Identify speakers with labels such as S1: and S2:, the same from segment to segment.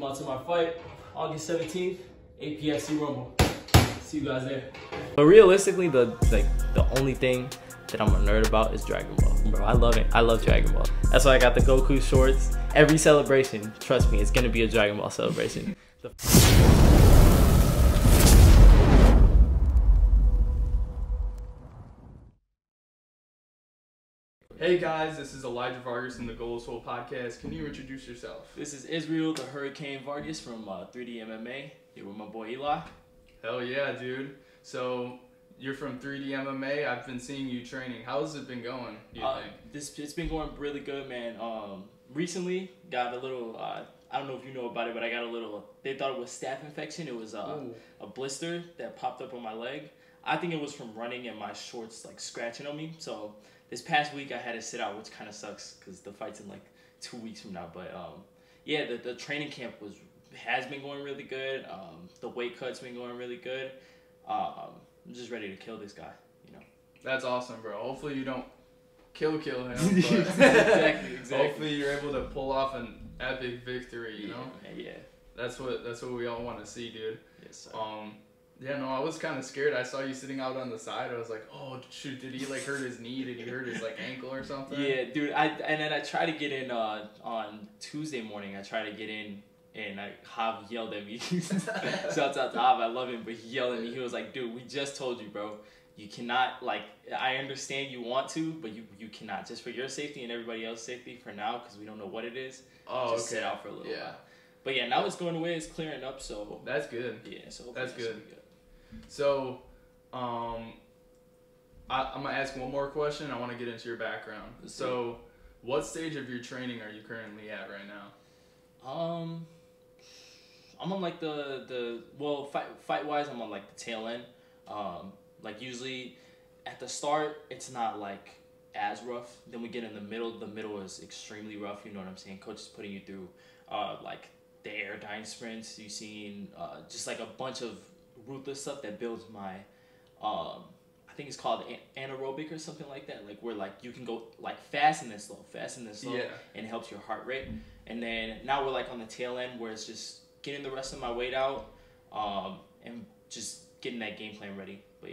S1: out to my fight, August 17th, APFC Rumble. See you guys there.
S2: But realistically, the only thing that I'm a nerd about is Dragon Ball. Bro, I love it. I love Dragon Ball. That's why I got the Goku shorts. Every celebration, trust me, it's gonna be a Dragon Ball celebration.
S3: Hey guys, this is Vargas from the Goal Soul Podcast. Can you introduce yourself?
S2: This is Izrael, the Hurricane Vargas from 3D MMA. Here with my boy Eli.
S3: Hell yeah, dude. So you're from 3D MMA. I've been seeing you training. How's it been going, do you think?
S2: It's been going really good, man. Recently got a little, I don't know if you know about it, but I got a little, they thought it was staph infection. It was a blister that popped up on my leg. I think it was from running and my shorts like scratching on me. So this past week I had to sit out, which kind of sucks because the fight's in like 2 weeks from now. But yeah, the training camp has been going really good. The weight cut's been going really good. I'm just ready to kill this guy, you know.
S3: That's awesome, bro. Hopefully you don't kill him. But
S2: exactly.
S3: Hopefully you're able to pull off an epic victory, you know?
S2: Yeah.
S3: That's what we all want to see, dude.
S2: Yes, sir.
S3: Yeah, no, I was kind of scared. I saw you sitting out on the side. I was like, oh, shoot, did he, like, hurt his knee? Did he hurt his, like, ankle or something?
S2: Yeah, dude, and then I tried to get in on Tuesday morning. I tried to get in, and Hav yelled at me. Shouts out to Hav, I love him, but he yelled at me. He was like, dude, we just told you, bro. You cannot, like, I understand you want to, but you cannot. Just for your safety and everybody else's safety for now, because we don't know what it is. Just sit out for a little while. But yeah, now it's going away. It's clearing up, so.
S3: That's good.
S2: Yeah, so
S3: that's good. So, I'm gonna ask one more question. I want to get into your background. So, what stage of your training are you currently at right now?
S2: I'm on like fight wise, I'm on like the tail end. Like usually, at the start, it's not like as rough. Then we get in the middle. The middle is extremely rough. You know what I'm saying? Coach is putting you through, like the airdyne sprints. You've seen just like a bunch of ruthless stuff that builds my I think it's called anaerobic or something like that, like where like you can go like fast and then slow and it helps your heart rate. And then now we're like on the tail end where it's just getting the rest of my weight out and just getting that game plan ready. But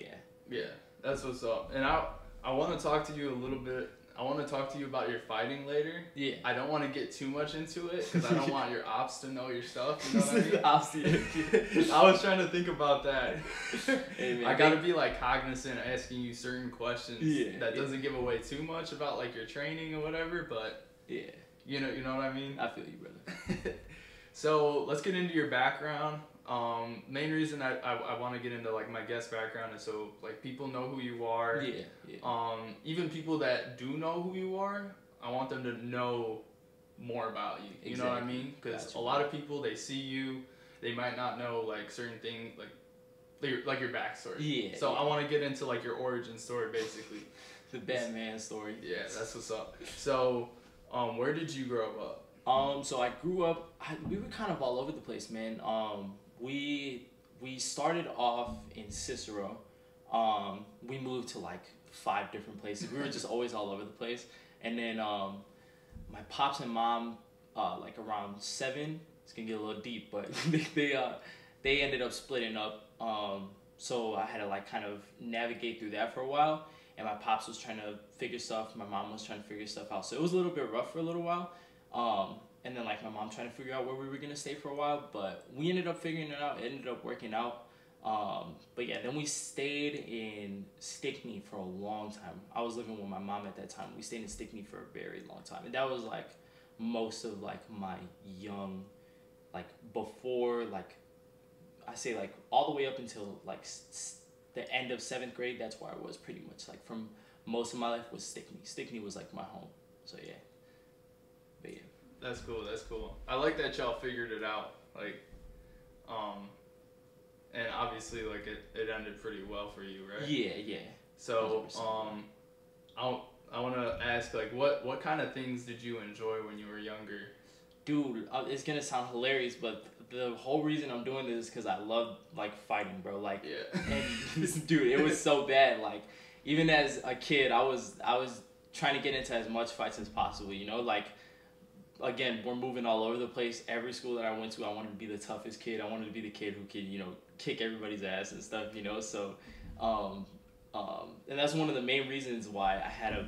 S2: yeah,
S3: that's what's up. And I want to talk to you a little bit. I want to talk to you about your fighting later. Yeah. I don't want to get too much into it because I don't want your ops to know your stuff. You know what I mean? I was trying to think about that. Hey, man, I got to be like cognizant of asking you certain questions that doesn't give away too much about like your training or whatever. But you know what I mean?
S2: I feel you, brother.
S3: So let's get into your background. Main reason I want to get into like my guest background is so like people know who you are. Even people that do know who you are, I want them to know more about you. You know what I mean? Because a lot of people, they see you, they might not know like certain things like your backstory. So I want to get into like your origin story basically.
S2: The Batman story.
S3: Yeah, that's what's up. So where did you grow up?
S2: So I grew up. We were kind of all over the place, man. We started off in Cicero. We moved to like 5 different places. We were just always all over the place. And then my pops and mom, like around 7, it's gonna get a little deep, but they ended up splitting up. So I had to like kind of navigate through that for a while. And my pops was trying to figure stuff. My mom was trying to figure stuff out. So it was a little bit rough for a little while. And then like my mom trying to figure out where we were gonna stay for a while, but we ended up figuring it out. It ended up working out. But yeah, then we stayed in Stickney for a long time. I was living with my mom at that time. We stayed in Stickney for a very long time, and that was like most of like my young, like before like I say like all the way up until like the end of 7th grade. That's where I was pretty much like from most of my life was Stickney. Stickney was like my home. So yeah. But yeah.
S3: That's cool. I like that y'all figured it out. Like, and obviously, like, it ended pretty well for you, right?
S2: Yeah.
S3: So, I want to ask, like, what kind of things did you enjoy when you were younger?
S2: Dude, it's going to sound hilarious, but the whole reason I'm doing this is because I love, like, fighting, bro. Like, and, dude, it was so bad. Like, even as a kid, I was trying to get into as much fights as possible, you know? Like, again, we're moving all over the place. Every school that I went to, I wanted to be the toughest kid. I wanted to be the kid who could, you know, kick everybody's ass and stuff, you know. So, and that's one of the main reasons why I had to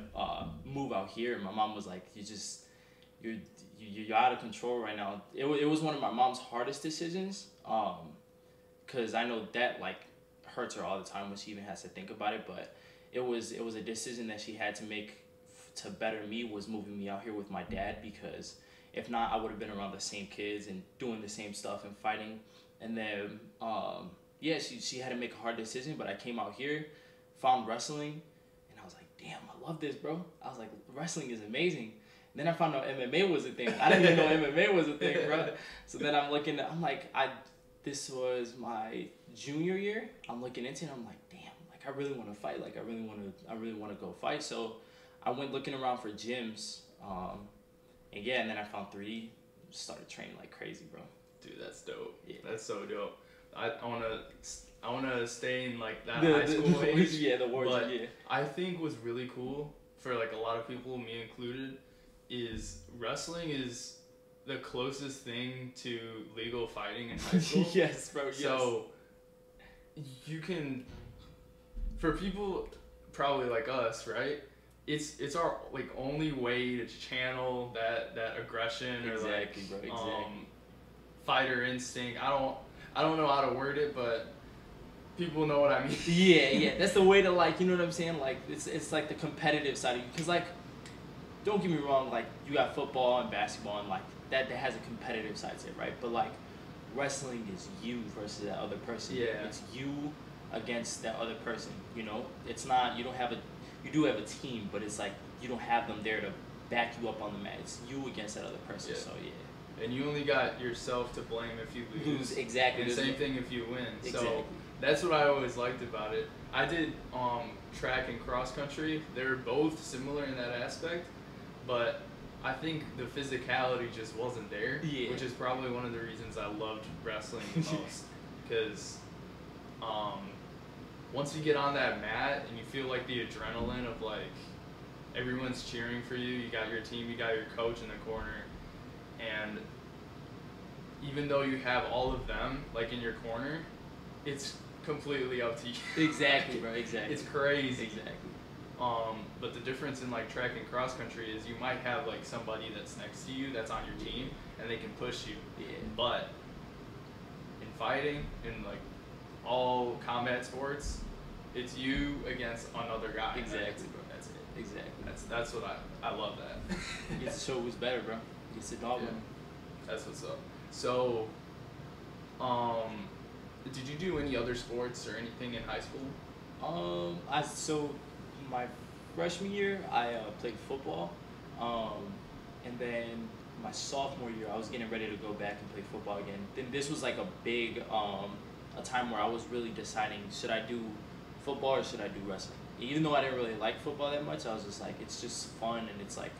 S2: move out here. My mom was like, you're out of control right now. It was one of my mom's hardest decisions, because I know that like hurts her all the time when she even has to think about it. But it was a decision that she had to make to better me, was moving me out here with my dad, because if not, I would have been around the same kids and doing the same stuff and fighting. And then yeah, she had to make a hard decision, but I came out here, found wrestling, and I was like, damn, I love this, bro. I was like, wrestling is amazing. And then I found out MMA was a thing. I didn't even know MMA was a thing, bro. So then I'm looking, I'm like, this was my junior year. I'm looking into it, I'm like, damn, like I really want to fight. Like I really want to go fight. So I went looking around for gyms, and yeah, and then I found 3, started training like crazy, bro.
S3: Dude, that's dope.
S2: Yeah.
S3: That's so dope. I wanna stay in like that high school age.
S2: Yeah, the words.
S3: But
S2: yeah.
S3: I think what's really cool for like a lot of people, me included, is wrestling is the closest thing to legal fighting in high school.
S2: Yes, bro. Yes.
S3: So you can, for people probably like us, right? It's our like only way to channel that aggression, or like
S2: bro, exactly.
S3: Fighter instinct. I don't know how to word it, but people know what I mean.
S2: Yeah. That's the way to, like, you know what I'm saying? Like it's like the competitive side of you, because like, don't get me wrong, like you got football and basketball and like that has a competitive side to it, right? But like wrestling is you versus that other person.
S3: Yeah.
S2: It's you against that other person. You know, it's not, you do have a team, but it's like you don't have them there to back you up on the mat. It's you against that other person. Yeah. So yeah.
S3: And you only got yourself to blame if you lose.
S2: Exactly.
S3: And same thing if you win.
S2: Exactly.
S3: So that's what I always liked about it. I did track and cross country. They're both similar in that aspect, but I think the physicality just wasn't there.
S2: Yeah.
S3: Which is probably one of the reasons I loved wrestling the most. Because once you get on that mat and you feel like the adrenaline of like everyone's cheering for you, you got your team, you got your coach in the corner. And even though you have all of them like in your corner, it's completely up to you.
S2: Exactly, bro. Exactly.
S3: It's crazy.
S2: Exactly.
S3: But the difference in like track and cross country is you might have like somebody that's next to you that's on your team and they can push you.
S2: Yeah.
S3: But in fighting, in like all combat sports, it's you against another guy.
S2: Exactly, bro.
S3: That's it.
S2: Exactly.
S3: That's what I love that.
S2: You get to show who's better, bro. It's a dog.
S3: Yeah. That's what's up. So, did you do any other sports or anything in high school?
S2: So my freshman year I played football, and then my sophomore year I was getting ready to go back and play football again. Then this was like a big a time where I was really deciding, should I do football or should I do wrestling? Even though I didn't really like football that much, I was just like, it's just fun, and it's like,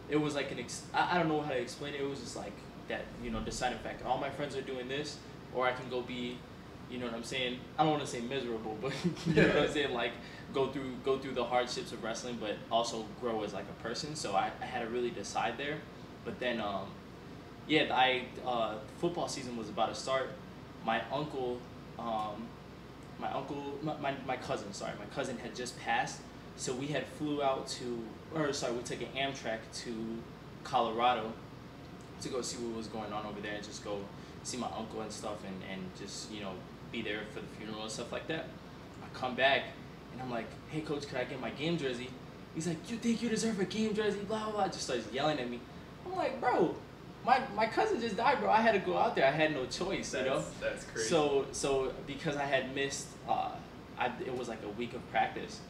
S2: it was like I don't know how to explain it. It was just like that, you know, deciding factor. All my friends are doing this, or I can go be, you know what I'm saying? I don't want to say miserable, but you know what I'm saying? Like go through the hardships of wrestling, but also grow as like a person. So I had to really decide there. But then, yeah, football season was about to start. My cousin had just passed. So we had we took an Amtrak to Colorado to go see what was going on over there and just go see my uncle and stuff and just, you know, be there for the funeral and stuff like that. I come back and I'm like, hey coach, could I get my game jersey? He's like, you think you deserve a game jersey? Blah, blah, blah. Just starts yelling at me. I'm like, bro, my cousin just died, bro. I had to go out there. I had no choice, you know?
S3: That's crazy.
S2: So because I had missed, it was like a week of practice.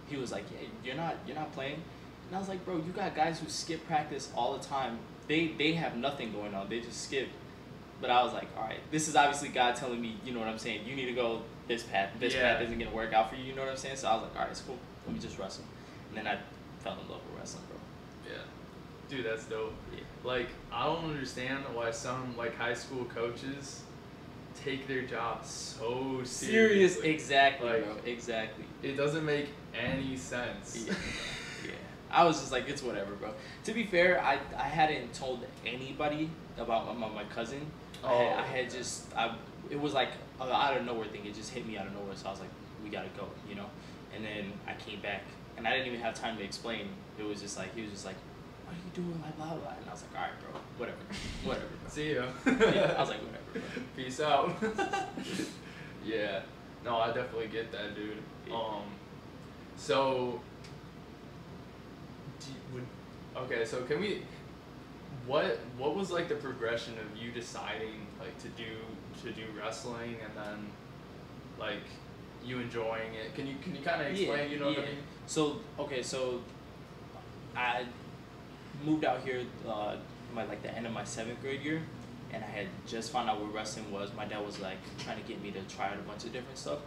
S2: He was like, yeah, you're not playing. And I was like, bro, you got guys who skip practice all the time. They have nothing going on. They just skip. But I was like, all right, this is obviously God telling me, you know what I'm saying? You need to go this path. This path isn't going to work out for you, you know what I'm saying? So I was like, all right, it's cool. Let me just wrestle. And then I fell in love with wrestling, bro.
S3: Yeah. Dude, that's dope.
S2: Yeah.
S3: Like, I don't understand why some, like, high school coaches take their job so seriously.
S2: Exactly,
S3: like,
S2: bro. Exactly.
S3: It doesn't make any sense.
S2: Yeah. Yeah. I was just like, it's whatever, bro. To be fair, I hadn't told anybody about my cousin. I had just, it was like an out of nowhere thing. It just hit me out of nowhere. So I was like, we gotta go, you know? And then I came back and I didn't even have time to explain. It was just like, he was just like, what are you doing? Like, blah, blah. And I was like, all right, bro, whatever, bro.
S3: See ya.
S2: Yeah, I was like, whatever, bro.
S3: Peace out. Yeah. No, I definitely get that, dude. So, okay, so can we, what was like the progression of you deciding like to do wrestling and then like you enjoying it? Can you kind of explain, you know what I mean?
S2: So, okay, so I moved out here like the end of my 7th grade year, and I had just found out what wrestling was. My dad was like trying to get me to try out a bunch of different stuff.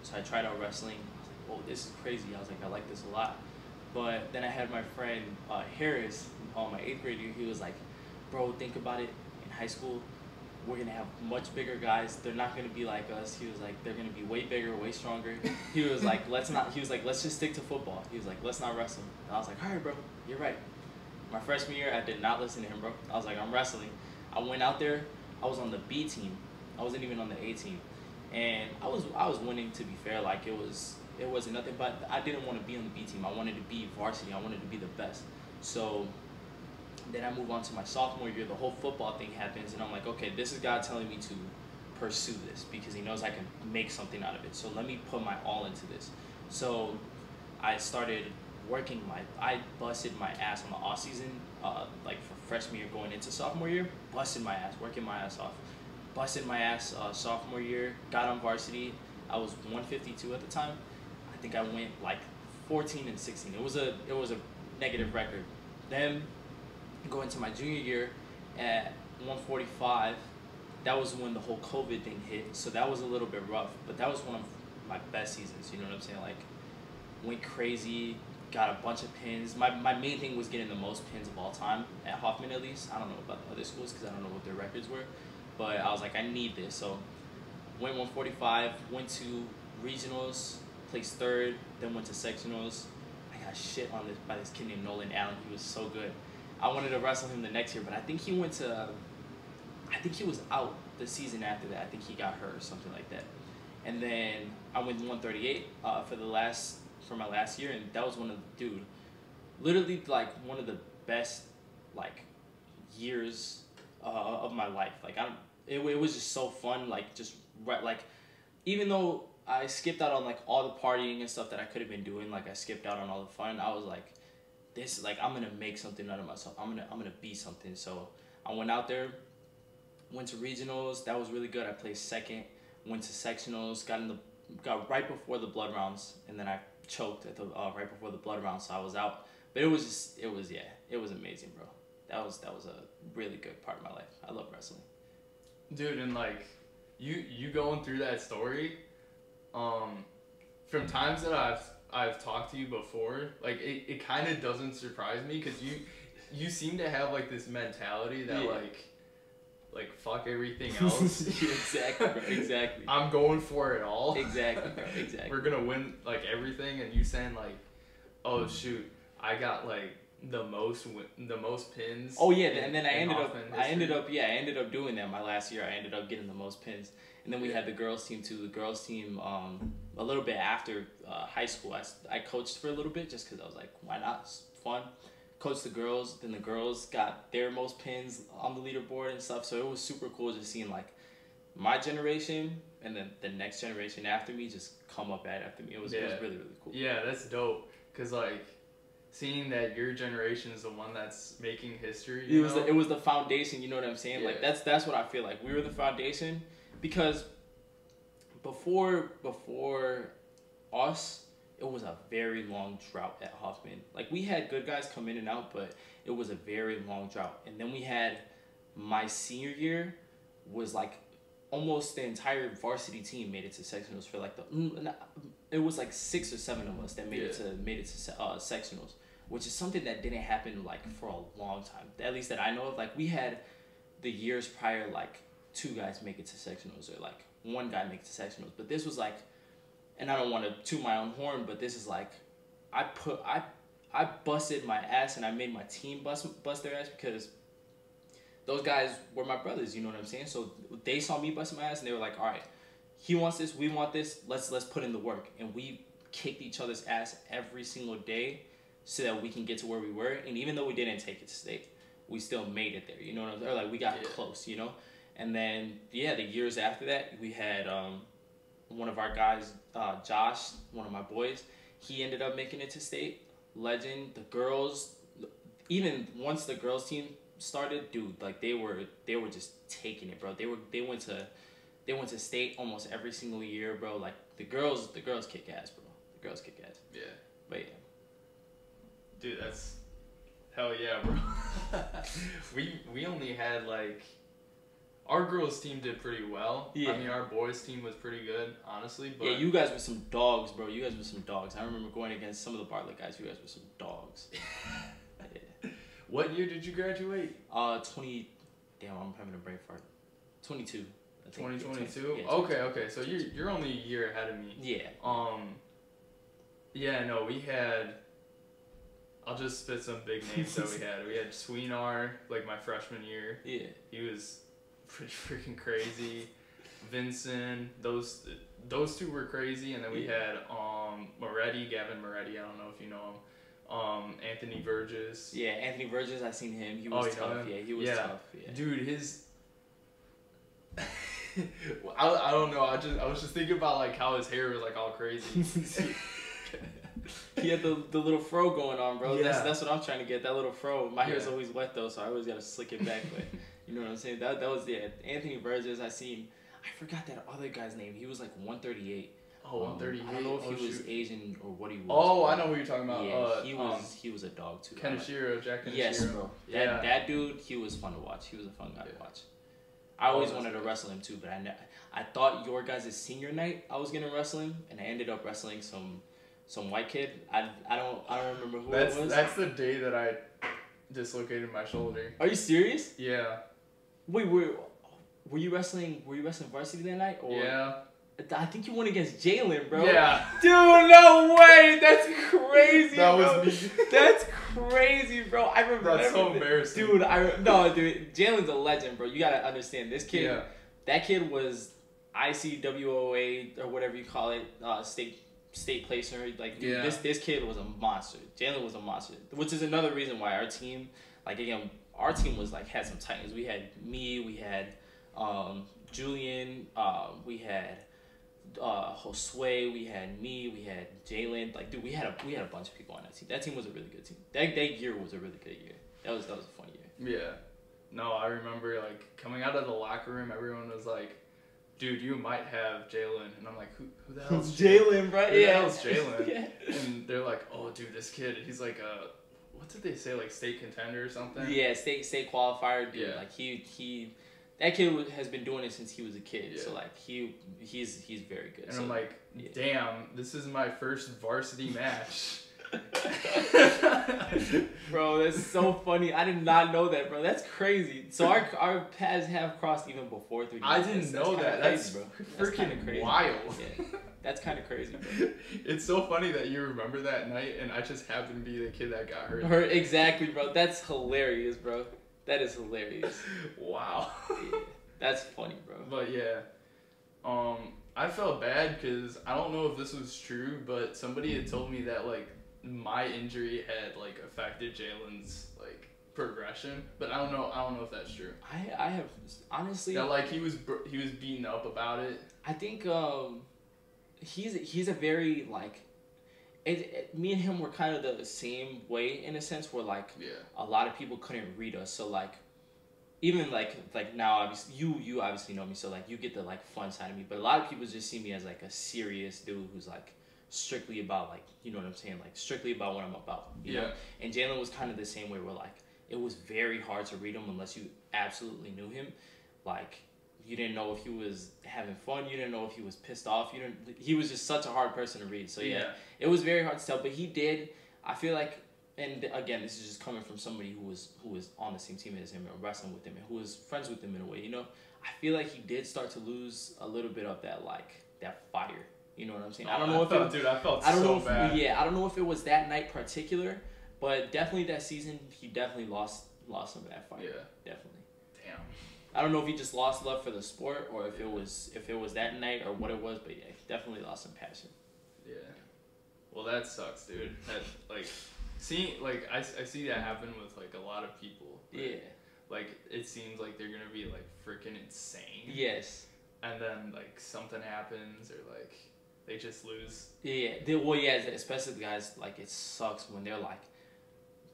S2: So I tried out wrestling. I was like, oh, this is crazy. I was like, I like this a lot. But then I had my friend Harris on my 8th grade year. He was like, bro, think about it. In high school, we're going to have much bigger guys. They're not going to be like us. He was like, they're going to be way bigger, way stronger. He was like, let's just stick to football. He was like, let's not wrestle. And I was like, all right, bro, you're right. My freshman year, I did not listen to him, bro. I was like, I'm wrestling. I went out there. I was on the B team. I wasn't even on the A team. And I was winning, to be fair. Like, it wasn't nothing, but I didn't want to be on the B team. I wanted to be varsity. I wanted to be the best. So then I move on to my sophomore year. The whole football thing happens, and I'm like, okay, this is God telling me to pursue this because he knows I can make something out of it. So let me put my all into this. So I started working I busted my ass on the off season, like for freshman year going into sophomore year, busted my ass, working my ass off. Busted my ass sophomore year, got on varsity. I was 152 at the time. I think I went like 14 and 16. It was a negative record. Then going to my junior year at 145, that was when the whole COVID thing hit. So that was a little bit rough, but that was one of my best seasons. You know what I'm saying? Like, went crazy, got a bunch of pins. My main thing was getting the most pins of all time at Hoffman, at least. I don't know about the other schools because I don't know what their records were. But I was like, I need this. So went 145, went to regionals, placed 3rd, then went to sectionals. I got shit on by this kid named Nolan Allen. He was so good. I wanted to wrestle him the next year, but I think he was out the season after that. I think he got hurt or something like that. And then I went 138 for my last year, and that was literally like one of the best like years of my life. Like it was just so fun. Like even though I skipped out on like all the partying and stuff that I could have been doing, like I skipped out on all the fun. I was like, this, like, I'm gonna make something out of myself. I'm gonna be something. So I went out there, went to regionals. That was really good. I placed 2nd. Went to sectionals. Got right before the blood rounds, and then I choked at the right before the blood round, so I was out. But it was amazing, bro. That was a really good part of my life. I love wrestling.
S3: Dude, and like you going through that story, from times that I've talked to you before, like it kind of doesn't surprise me because you seem to have like this mentality that like fuck everything else.
S2: Exactly, bro. Exactly.
S3: I'm going for it all.
S2: Exactly, bro. Exactly.
S3: We're gonna win like everything, and you saying like, oh shoot, I got like the most pins.
S2: Oh yeah, and then I ended up doing that my last year. I ended up getting the most pins, and then we had the girls team too. The girls team, a little bit after high school, I coached for a little bit just because I was like, why not? It's fun. Coached the girls, then the girls got their most pins on the leaderboard and stuff. So it was super cool just seeing like my generation and then the next generation after me just come up after me. It was really, really cool.
S3: Yeah, that's dope. Cause like seeing that your generation is the one that's making history.
S2: It was the foundation. You know what I'm saying?
S3: Yeah.
S2: Like that's what I feel like. We were the foundation because before us, it was a very long drought at Hoffman. Like, we had good guys come in and out, but it was a very long drought. And then we had my senior year was like almost the entire varsity team made it to sectionals for like it was like 6 or 7 of us that made it to sectionals, which is something that didn't happen like for a long time. At least that I know of. Like, we had the years prior like 2 guys make it to sectionals or like 1 guy make it to sectionals, but this was like, and I don't want to toot my own horn, but this is like, I I busted my ass and I made my team bust their ass because those guys were my brothers, you know what I'm saying? So they saw me busting my ass and they were like, all right, he wants this, we want this, let's put in the work. And we kicked each other's ass every single day so that we can get to where we were. And even though we didn't take it to state, we still made it there, you know what I'm saying? Or like we got close, you know? And then, yeah, the years after that, we had one of our guys, Josh, one of my boys, he ended up making it to state. Legend. The girls, even once the girls team started, dude, like they were just taking it, bro. They went to state almost every single year, bro. Like the girls kick ass, bro. The girls kick ass.
S3: Yeah.
S2: But yeah.
S3: Dude, that's hell yeah, bro. we only had like our girls team did pretty well. Yeah. I mean, our boys team was pretty good, honestly. But
S2: yeah, you guys were some dogs, bro. You guys were some dogs. I remember going against some of the Bartlett guys. You guys were some dogs. Yeah.
S3: What year did you graduate?
S2: 20. Damn, I'm having a brain fart. 22.
S3: 2022.
S2: Yeah,
S3: okay. So you're only a year ahead of me.
S2: Yeah.
S3: Yeah. No, we had. I'll just spit some big names that we had. We had Sweenar, like my freshman year.
S2: Yeah.
S3: He was pretty freaking crazy. Vincent, those two were crazy, and then we had Gavin Moretti. I don't know if you know him. Anthony Verges.
S2: Yeah, Anthony Verges. I seen him. He was tough. Yeah, he was tough. Yeah.
S3: Dude, his. I don't know. I was just thinking about like how his hair was like all crazy.
S2: He had the little fro going on, bro.
S3: Yeah.
S2: That's what I'm trying to get. That little fro. My hair's always wet though, so I always gotta slick it back. But you know what I'm saying? That was Anthony Verges. I forgot that other guy's name. He was like 138.
S3: Oh, 138.
S2: I don't know if he was Asian or what he was.
S3: Oh, I know who you're talking about.
S2: Yeah, he was a dog too.
S3: Kaneshiro, Jack Kaneshiro.
S2: Yes, bro. That dude, he was fun to watch. He was a fun guy to watch. I always wanted to wrestle him too, but I thought your guys' senior night I was gonna wrestle him, and I ended up wrestling some white kid. I don't remember who it was.
S3: That's the day that I dislocated my shoulder.
S2: Are you serious?
S3: Yeah.
S2: Wait, were you wrestling varsity that night? Or
S3: yeah.
S2: I think you went against Jalen, bro.
S3: Yeah.
S2: Dude, no way. That's crazy,
S3: that
S2: bro.
S3: was me.
S2: That's crazy, bro. I remember.
S3: That's so embarrassing.
S2: Dude, dude, Jalen's a legend, bro. You gotta understand. This kid, that kid was ICWOA or whatever you call it, state placer. Like, dude, this kid was a monster. Jalen was a monster, which is another reason why our team, like again, our team was like had some titans. We had me, we had Julian, we had Josue, we had me, we had Jalen. Like, dude, we had a bunch of people on that team. That team was a really good team. That year was a really good year. That was a fun year.
S3: Yeah. No, I remember like coming out of the locker room, everyone was like, dude, you might have Jalen. And I'm like, who the hell's
S2: Jalen, bro?
S3: Who the hell's Jalen? Yeah. And they're like, oh, dude, this kid, he's like what did they say, like state contender or something?
S2: Yeah, state qualifier, dude. Yeah. Like he that kid has been doing it since he was a kid. Yeah. So like he's very good.
S3: And I'm like, damn, this is my first varsity match.
S2: Bro, that's so funny. I did not know that, bro. That's crazy. So our paths have crossed even before 3D.
S3: I didn't know that. That's
S2: bro.
S3: Freaking crazy. Wild.
S2: Yeah. That's kind of crazy, bro.
S3: It's so funny that you remember that night, and I just happened to be the kid that got hurt.
S2: Exactly, bro. That's hilarious, bro. That is hilarious.
S3: Wow.
S2: Yeah. That's funny, bro.
S3: But yeah, I felt bad because I don't know if this was true, but somebody had told me that like my injury had like affected Jalen's like progression, but I don't know if that's true.
S2: I have honestly
S3: that like he was beaten up about it.
S2: I think he's a very like me and him were kind of the same way in a sense where like a lot of people couldn't read us, so like even like now obviously you obviously know me, so like you get the like fun side of me, but a lot of people just see me as like a serious dude who's like strictly about like, you know what I'm saying, like strictly about what I'm about, you know? And Jalen was kind of the same way where like it was very hard to read him unless you absolutely knew him. Like you didn't know if he was having fun, you didn't know if he was pissed off, he was just such a hard person to read. So it was very hard to tell, but he did, I feel like, and again, this is just coming from somebody who was on the same team as him and wrestling with him and who was friends with him in a way, you know? I feel like he did start to lose a little bit of that like that fire. You know what I'm saying? I don't know if
S3: I felt so bad.
S2: Yeah, I don't know if it was that night particular, But definitely that season, he definitely lost some of that fight.
S3: Yeah.
S2: Definitely.
S3: Damn.
S2: I don't know if he just lost love for the sport or if it was that night or what it was, but yeah, he definitely lost some passion.
S3: Yeah. Well, that sucks, dude. That like seeing like I see that happen with like a lot of people. Right?
S2: Yeah.
S3: Like it seems like they're gonna be like freaking insane.
S2: Yes.
S3: And then like something happens or like they just lose.
S2: Yeah. Well, yeah, especially the guys, like it sucks when they're like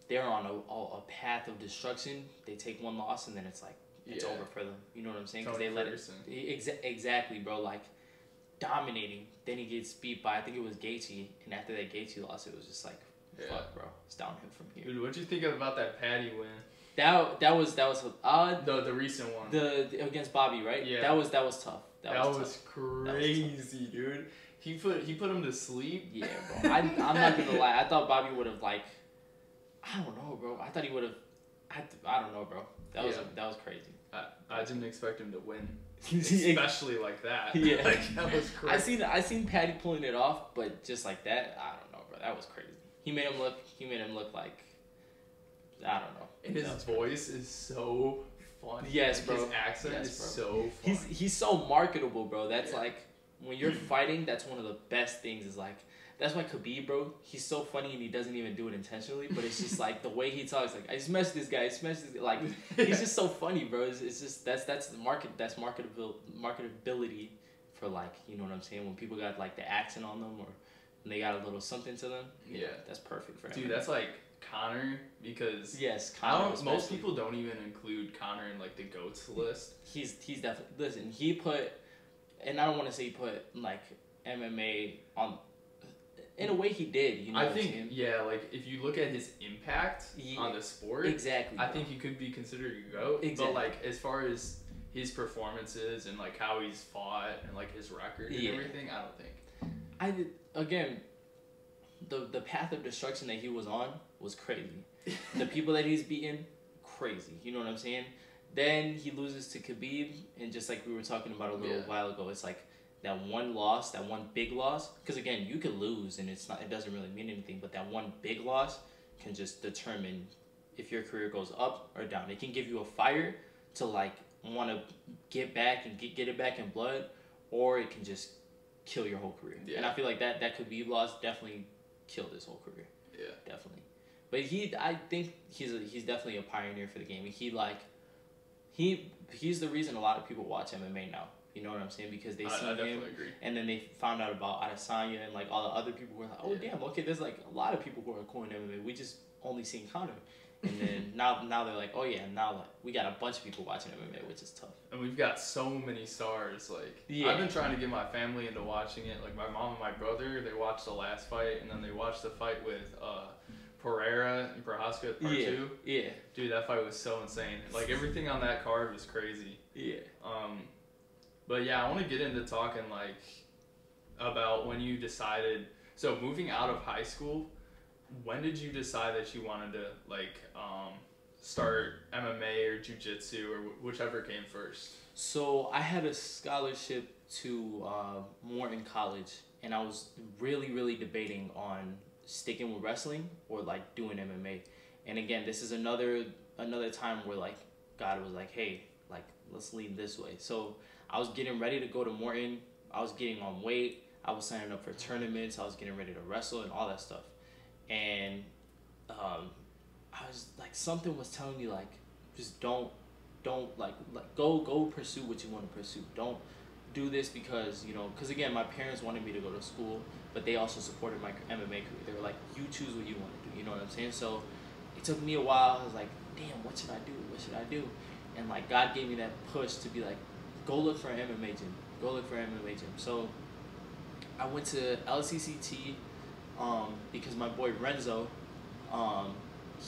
S2: they're on a path of destruction. They take one loss and then it's like it's over for them. You know what I'm saying? Because they let it. Exactly, bro. Like dominating. Then he gets beat by I think it was Gaethje, and after that Gaethje loss, it was just like fuck, bro. It's downhill from here.
S3: Dude, what'd you think about that Patty win?
S2: That was
S3: the recent one.
S2: The against Bobby, right?
S3: Yeah.
S2: That was tough. That
S3: was crazy, dude. He put him to sleep.
S2: Yeah, bro. I'm not gonna lie. I thought Bobby would have like. I don't know, bro. I thought he would have. I don't know, bro. That was crazy.
S3: I didn't expect him to win, especially like that.
S2: Yeah,
S3: like, that was crazy.
S2: I seen Patty pulling it off, but just like that, I don't know, bro. That was crazy. He made him look like. I don't know.
S3: And his voice is so funny.
S2: Yes, bro.
S3: His accent is so funny.
S2: He's so marketable, bro. That's like when you're fighting. That's one of the best things. Is like. That's why Khabib, bro, he's so funny and he doesn't even do it intentionally, but it's just like the way he talks, like I smashed this guy, like he's just so funny, bro. It's just that's the marketability for like, you know what I'm saying, when people got like the accent on them or when they got a little something to them. Yeah, that's perfect for him.
S3: Dude, that's like Conor because
S2: Conor.
S3: Most people don't even include Conor in like the GOATs list.
S2: He's definitely he put, and I don't want to say he put like MMA on. In a way, he did. You know,
S3: I think like if you look at his impact on the sport,
S2: exactly,
S3: I think he could be considered a GOAT. Exactly. But like as far as his performances and like how he's fought and like his record and everything, I don't think.
S2: Again, the path of destruction that he was on was crazy. The people that he's beaten, crazy. You know what I'm saying? Then he loses to Khabib, and just like we were talking about a little while ago, it's like. That one loss, that one big loss, because again, you could lose and it doesn't really mean anything, but that one big loss can just determine if your career goes up or down. It can give you a fire to like want to get back and get it back in blood, or it can just kill your whole career. Yeah. And I feel like that Khabib loss definitely killed his whole career. Yeah, definitely. But I think he's definitely a pioneer for the game. He's the reason a lot of people watch MMA now. You know what I'm saying? Because they see him, and then they found out about Adesanya and like all the other people were like, oh damn, okay, there's like a lot of people who are cool in MMA. We just only seen Conor, and then now they're like, oh yeah, now like we got a bunch of people watching MMA, which is tough.
S3: And we've got so many stars. Like I've been trying to get my family into watching it. Like my mom and my brother, they watched the last fight, and then they watched the fight with Pereira and Prohaska part 2. Yeah, dude, that fight was so insane. Like everything on that card was crazy. Yeah. But yeah, I want to get into talking like about when you decided. So moving out of high school, when did you decide that you wanted to like start MMA or jiu-jitsu or whichever came first?
S2: So I had a scholarship to Morton College, and I was really debating on sticking with wrestling or like doing MMA. And again, this is another time where like God was like, hey, like let's lean this way. So I was getting ready to go to Morton. I was getting on weight. I was signing up for tournaments. I was getting ready to wrestle and all that stuff. And I was like, something was telling me like, just don't like go pursue what you want to pursue. Don't do this because, you know, because again, my parents wanted me to go to school, but they also supported my MMA career. They were like, you choose what you want to do. You know what I'm saying? So it took me a while. I was like, damn, what should I do? What should I do? And like God gave me that push to be like, go look for an MMA gym. Go look for an MMA gym. So I went to LCCT because my boy Renzo,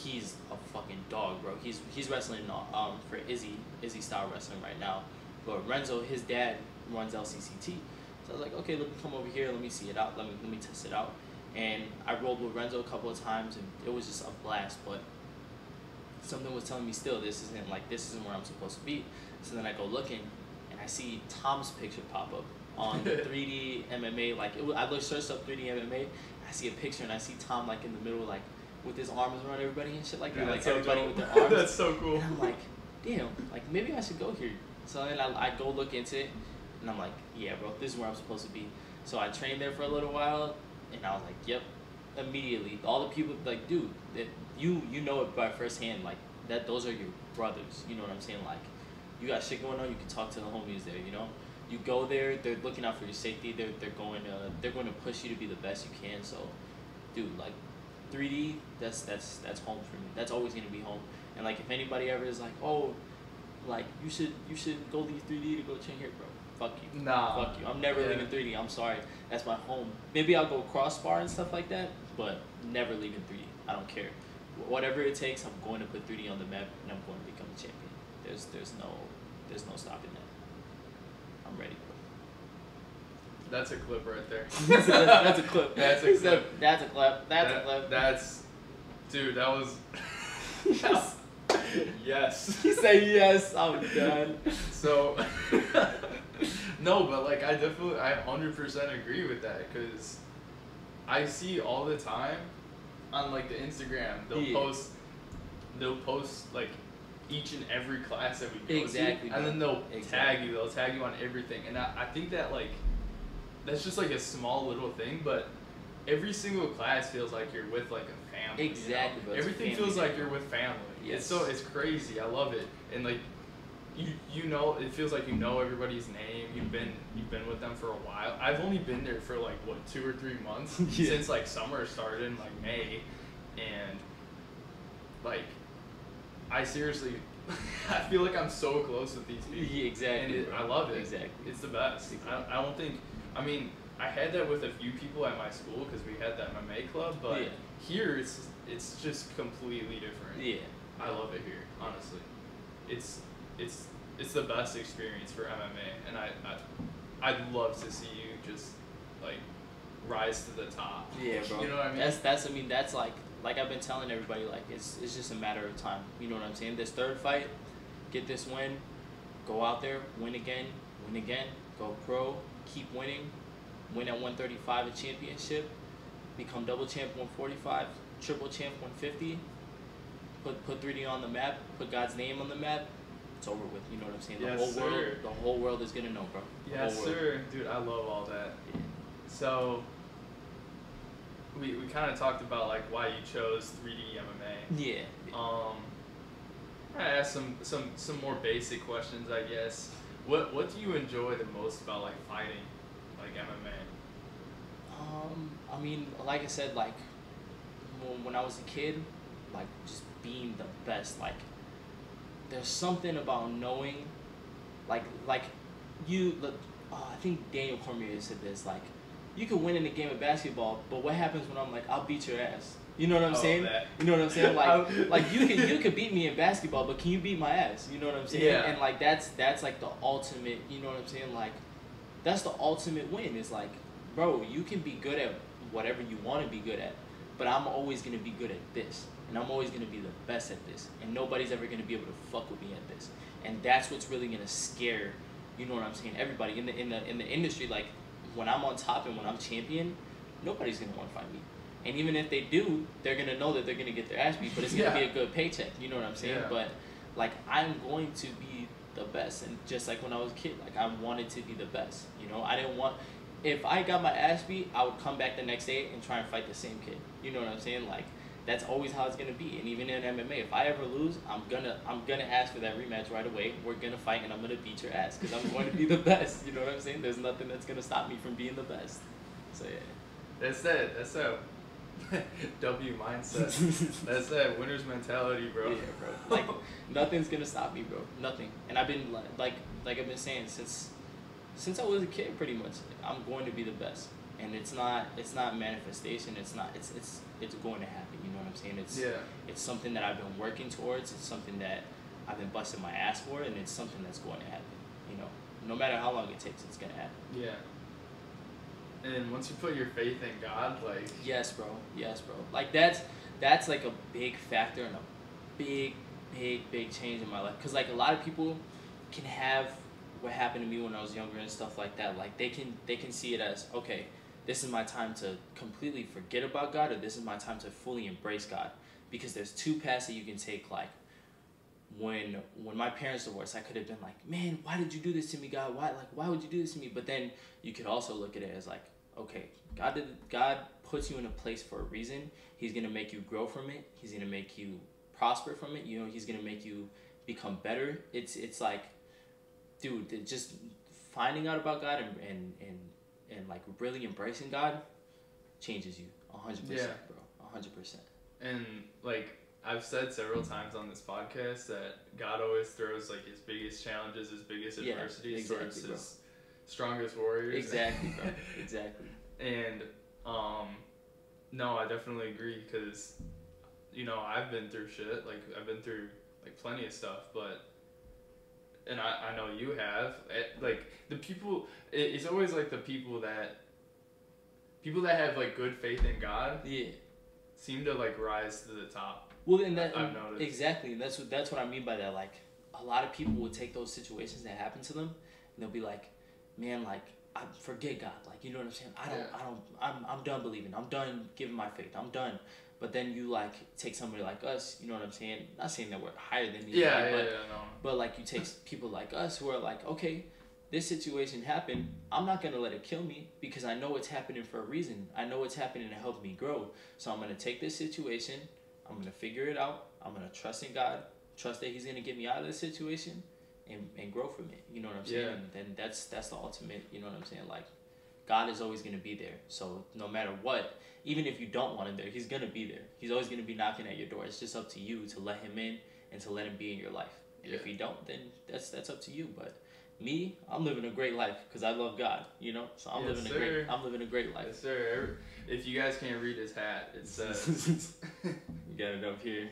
S2: he's a fucking dog, bro. He's wrestling for IZZY style wrestling right now. But Renzo, his dad runs LCCT. So I was like, okay, let me come over here. Let me see it out. Let me test it out. And I rolled with Renzo a couple of times, and it was just a blast. But something was telling me still, this isn't where I'm supposed to be. So then I go looking, and I see Tom's picture pop up on the 3D MMA. Like I searched up 3D MMA. I see a picture, and I see Tom like in the middle, like with his arms around everybody and shit like
S3: Dude,
S2: that. Like
S3: so
S2: everybody
S3: dope.
S2: with their arms.
S3: That's so cool.
S2: And I'm like, damn, like maybe I should go here. So then I go look into it, and I'm like, yeah, bro, this is where I'm supposed to be. So I trained there for a little while, and I was like, yep, immediately. All the people, like, dude, that you know it by firsthand, like, that those are your brothers, you know what I'm saying? Like, you got shit going on, you can talk to the homies there, you know? You go there, they're looking out for your safety, they're going to push you to be the best you can. So, dude, like, 3D, that's home for me. That's always gonna be home. And like, if anybody ever is like, oh, like you should go leave 3D to go train here, bro. Fuck you.
S3: Nah.
S2: Fuck you. I'm never leaving 3D. I'm sorry. That's my home. Maybe I'll go crossbar and stuff like that, but never leaving 3D. I don't care. Whatever it takes, I'm going to put 3D on the map, and I'm going to become a champion. There's no stopping that. I'm ready, bro.
S3: That's a clip right there.
S2: That's a clip.
S3: That's a clip.
S2: That's a clip. That's a clip.
S3: That's, dude, that was. Yes.
S2: He said yes. I'm done.
S3: So, no, but like I 100% agree with that, because I see all the time on like the Instagram they'll post like each and every class that we go to, and then they'll tag you. They'll tag you on everything, and I think that like that's just like a small little thing, but every single class feels like you're with like a family.
S2: Exactly.
S3: You know? Everything feels like you're with family.
S2: Yes.
S3: It's crazy. I love it, and like you know, it feels like you know everybody's name. You've been with them for a while. I've only been there for like what 2 or 3 months since like summer started in like May, and like I seriously I feel like I'm so close with these people.
S2: Yeah, exactly.
S3: And I love it.
S2: Exactly.
S3: It's the best.
S2: Exactly.
S3: I don't think. I mean, I had that with a few people at my school because we had that MMA club, but here it's just completely different.
S2: Yeah.
S3: I love it here, honestly. It's the best experience for MMA, and I'd love to see you just like rise to the top.
S2: Yeah, bro.
S3: You know what I mean?
S2: That's like I've been telling everybody, like it's just a matter of time. You know what I'm saying? This third fight, get this win, go out there, win again, go pro, keep winning, win at 135 a championship, become double champ 145, triple champ 150, put 3D on the map, put God's name on the map. It's over with. You know what I'm saying? The whole world is gonna know, bro.
S3: Yes, sir. Dude, I love all that.
S2: Yeah.
S3: So we kind of talked about like why you chose 3D MMA.
S2: Yeah.
S3: I asked some more basic questions, I guess. What do you enjoy the most about like fighting, like MMA?
S2: I mean, like I said, like when I was a kid, like just being the best. Like there's something about knowing, like you. I think Daniel Cormier said this. Like you can win in a game of basketball, but what happens when I'm like, I'll beat your ass? You know what I'm saying?
S3: That.
S2: You know what I'm saying? Like you could beat me in basketball, but can you beat my ass? You know what I'm saying?
S3: Yeah.
S2: And like that's like the ultimate. You know what I'm saying? Like that's the ultimate win. It's like, bro, you can be good at whatever you want to be good at, but I'm always gonna be good at this, and I'm always gonna be the best at this, and nobody's ever gonna be able to fuck with me at this. And that's what's really gonna scare. You know what I'm saying? Everybody in the industry, like when I'm on top and when I'm champion, nobody's gonna want to fight me. And even if they do, they're gonna know that they're gonna get their ass beat, but it's gonna be a good paycheck. You know what I'm saying?
S3: Yeah.
S2: But like I'm going to be the best, and just like when I was a kid, like I wanted to be the best. You know, I didn't want. If I got my ass beat, I would come back the next day and try and fight the same kid. You know what I'm saying? Like that's always how it's gonna be. And even in MMA, if I ever lose, I'm gonna ask for that rematch right away. We're gonna fight, and I'm gonna beat your ass because I'm going to be the best. You know what I'm saying? There's nothing that's gonna stop me from being the best. So yeah.
S3: That's that W mindset. That's that winner's mentality, bro.
S2: Yeah, bro. Like nothing's gonna stop me, bro. Nothing. And I've been like I've been saying since I was a kid, pretty much. I'm going to be the best, and it's not manifestation. It's going to happen. You know what I'm saying? It's something that I've been working towards. It's something that I've been busting my ass for, and it's something that's going to happen. You know, no matter how long it takes, it's gonna happen.
S3: Yeah. And once you put your faith in God, like
S2: yes, bro. Like that's like a big factor and a big change in my life. Cause like a lot of people can have what happened to me when I was younger and stuff like that. Like they can see it as okay, this is my time to completely forget about God, or this is my time to fully embrace God. Because there's two paths that you can take. Like, when my parents divorced, I could have been like, man, why did you do this to me, God? Why would you do this to me? But then you could also look at it as like, okay, God puts you in a place for a reason. He's gonna make you grow from it. He's gonna make you prosper from it. You know, he's gonna make you become better. It's like, dude, just finding out about God and like really embracing God changes you 100%, bro. 100%.
S3: And like I've said several times on this podcast that God always throws like his biggest challenges, his biggest adversities towards his strongest warriors.
S2: Exactly, bro. Exactly.
S3: And no, I definitely agree, because you know, I've been through shit. Like I've been through like plenty of stuff, but and I know you have. Like the people, it's always like the people that have like good faith in God.
S2: Yeah.
S3: Seem to like rise to the top.
S2: Well, and that
S3: I've noticed.
S2: Exactly. That's what I mean by that. Like, a lot of people will take those situations that happen to them, and they'll be like, "Man, like, I forget God. Like, you know what I'm saying? I'm done believing. I'm done giving my faith. I'm done." But then you like take somebody like us. You know what I'm saying? Not saying that we're higher than you. But like you take people like us who are like, okay, this situation happened. I'm not gonna let it kill me, because I know it's happening for a reason. I know it's happening to help me grow. So I'm gonna take this situation. I'm gonna figure it out. I'm gonna trust in God. Trust that He's gonna get me out of this situation, and grow from it. You know what I'm saying? And then that's the ultimate. You know what I'm saying? Like, God is always gonna be there. So no matter what, even if you don't want Him there, He's gonna be there. He's always gonna be knocking at your door. It's just up to you to let Him in and to let Him be in your life. And if you don't, then that's up to you. But me, I'm living a great life because I love God, you know. So I'm living a great life.
S3: Yes, sir. If you guys can't read his hat, it says.
S2: You got it up here.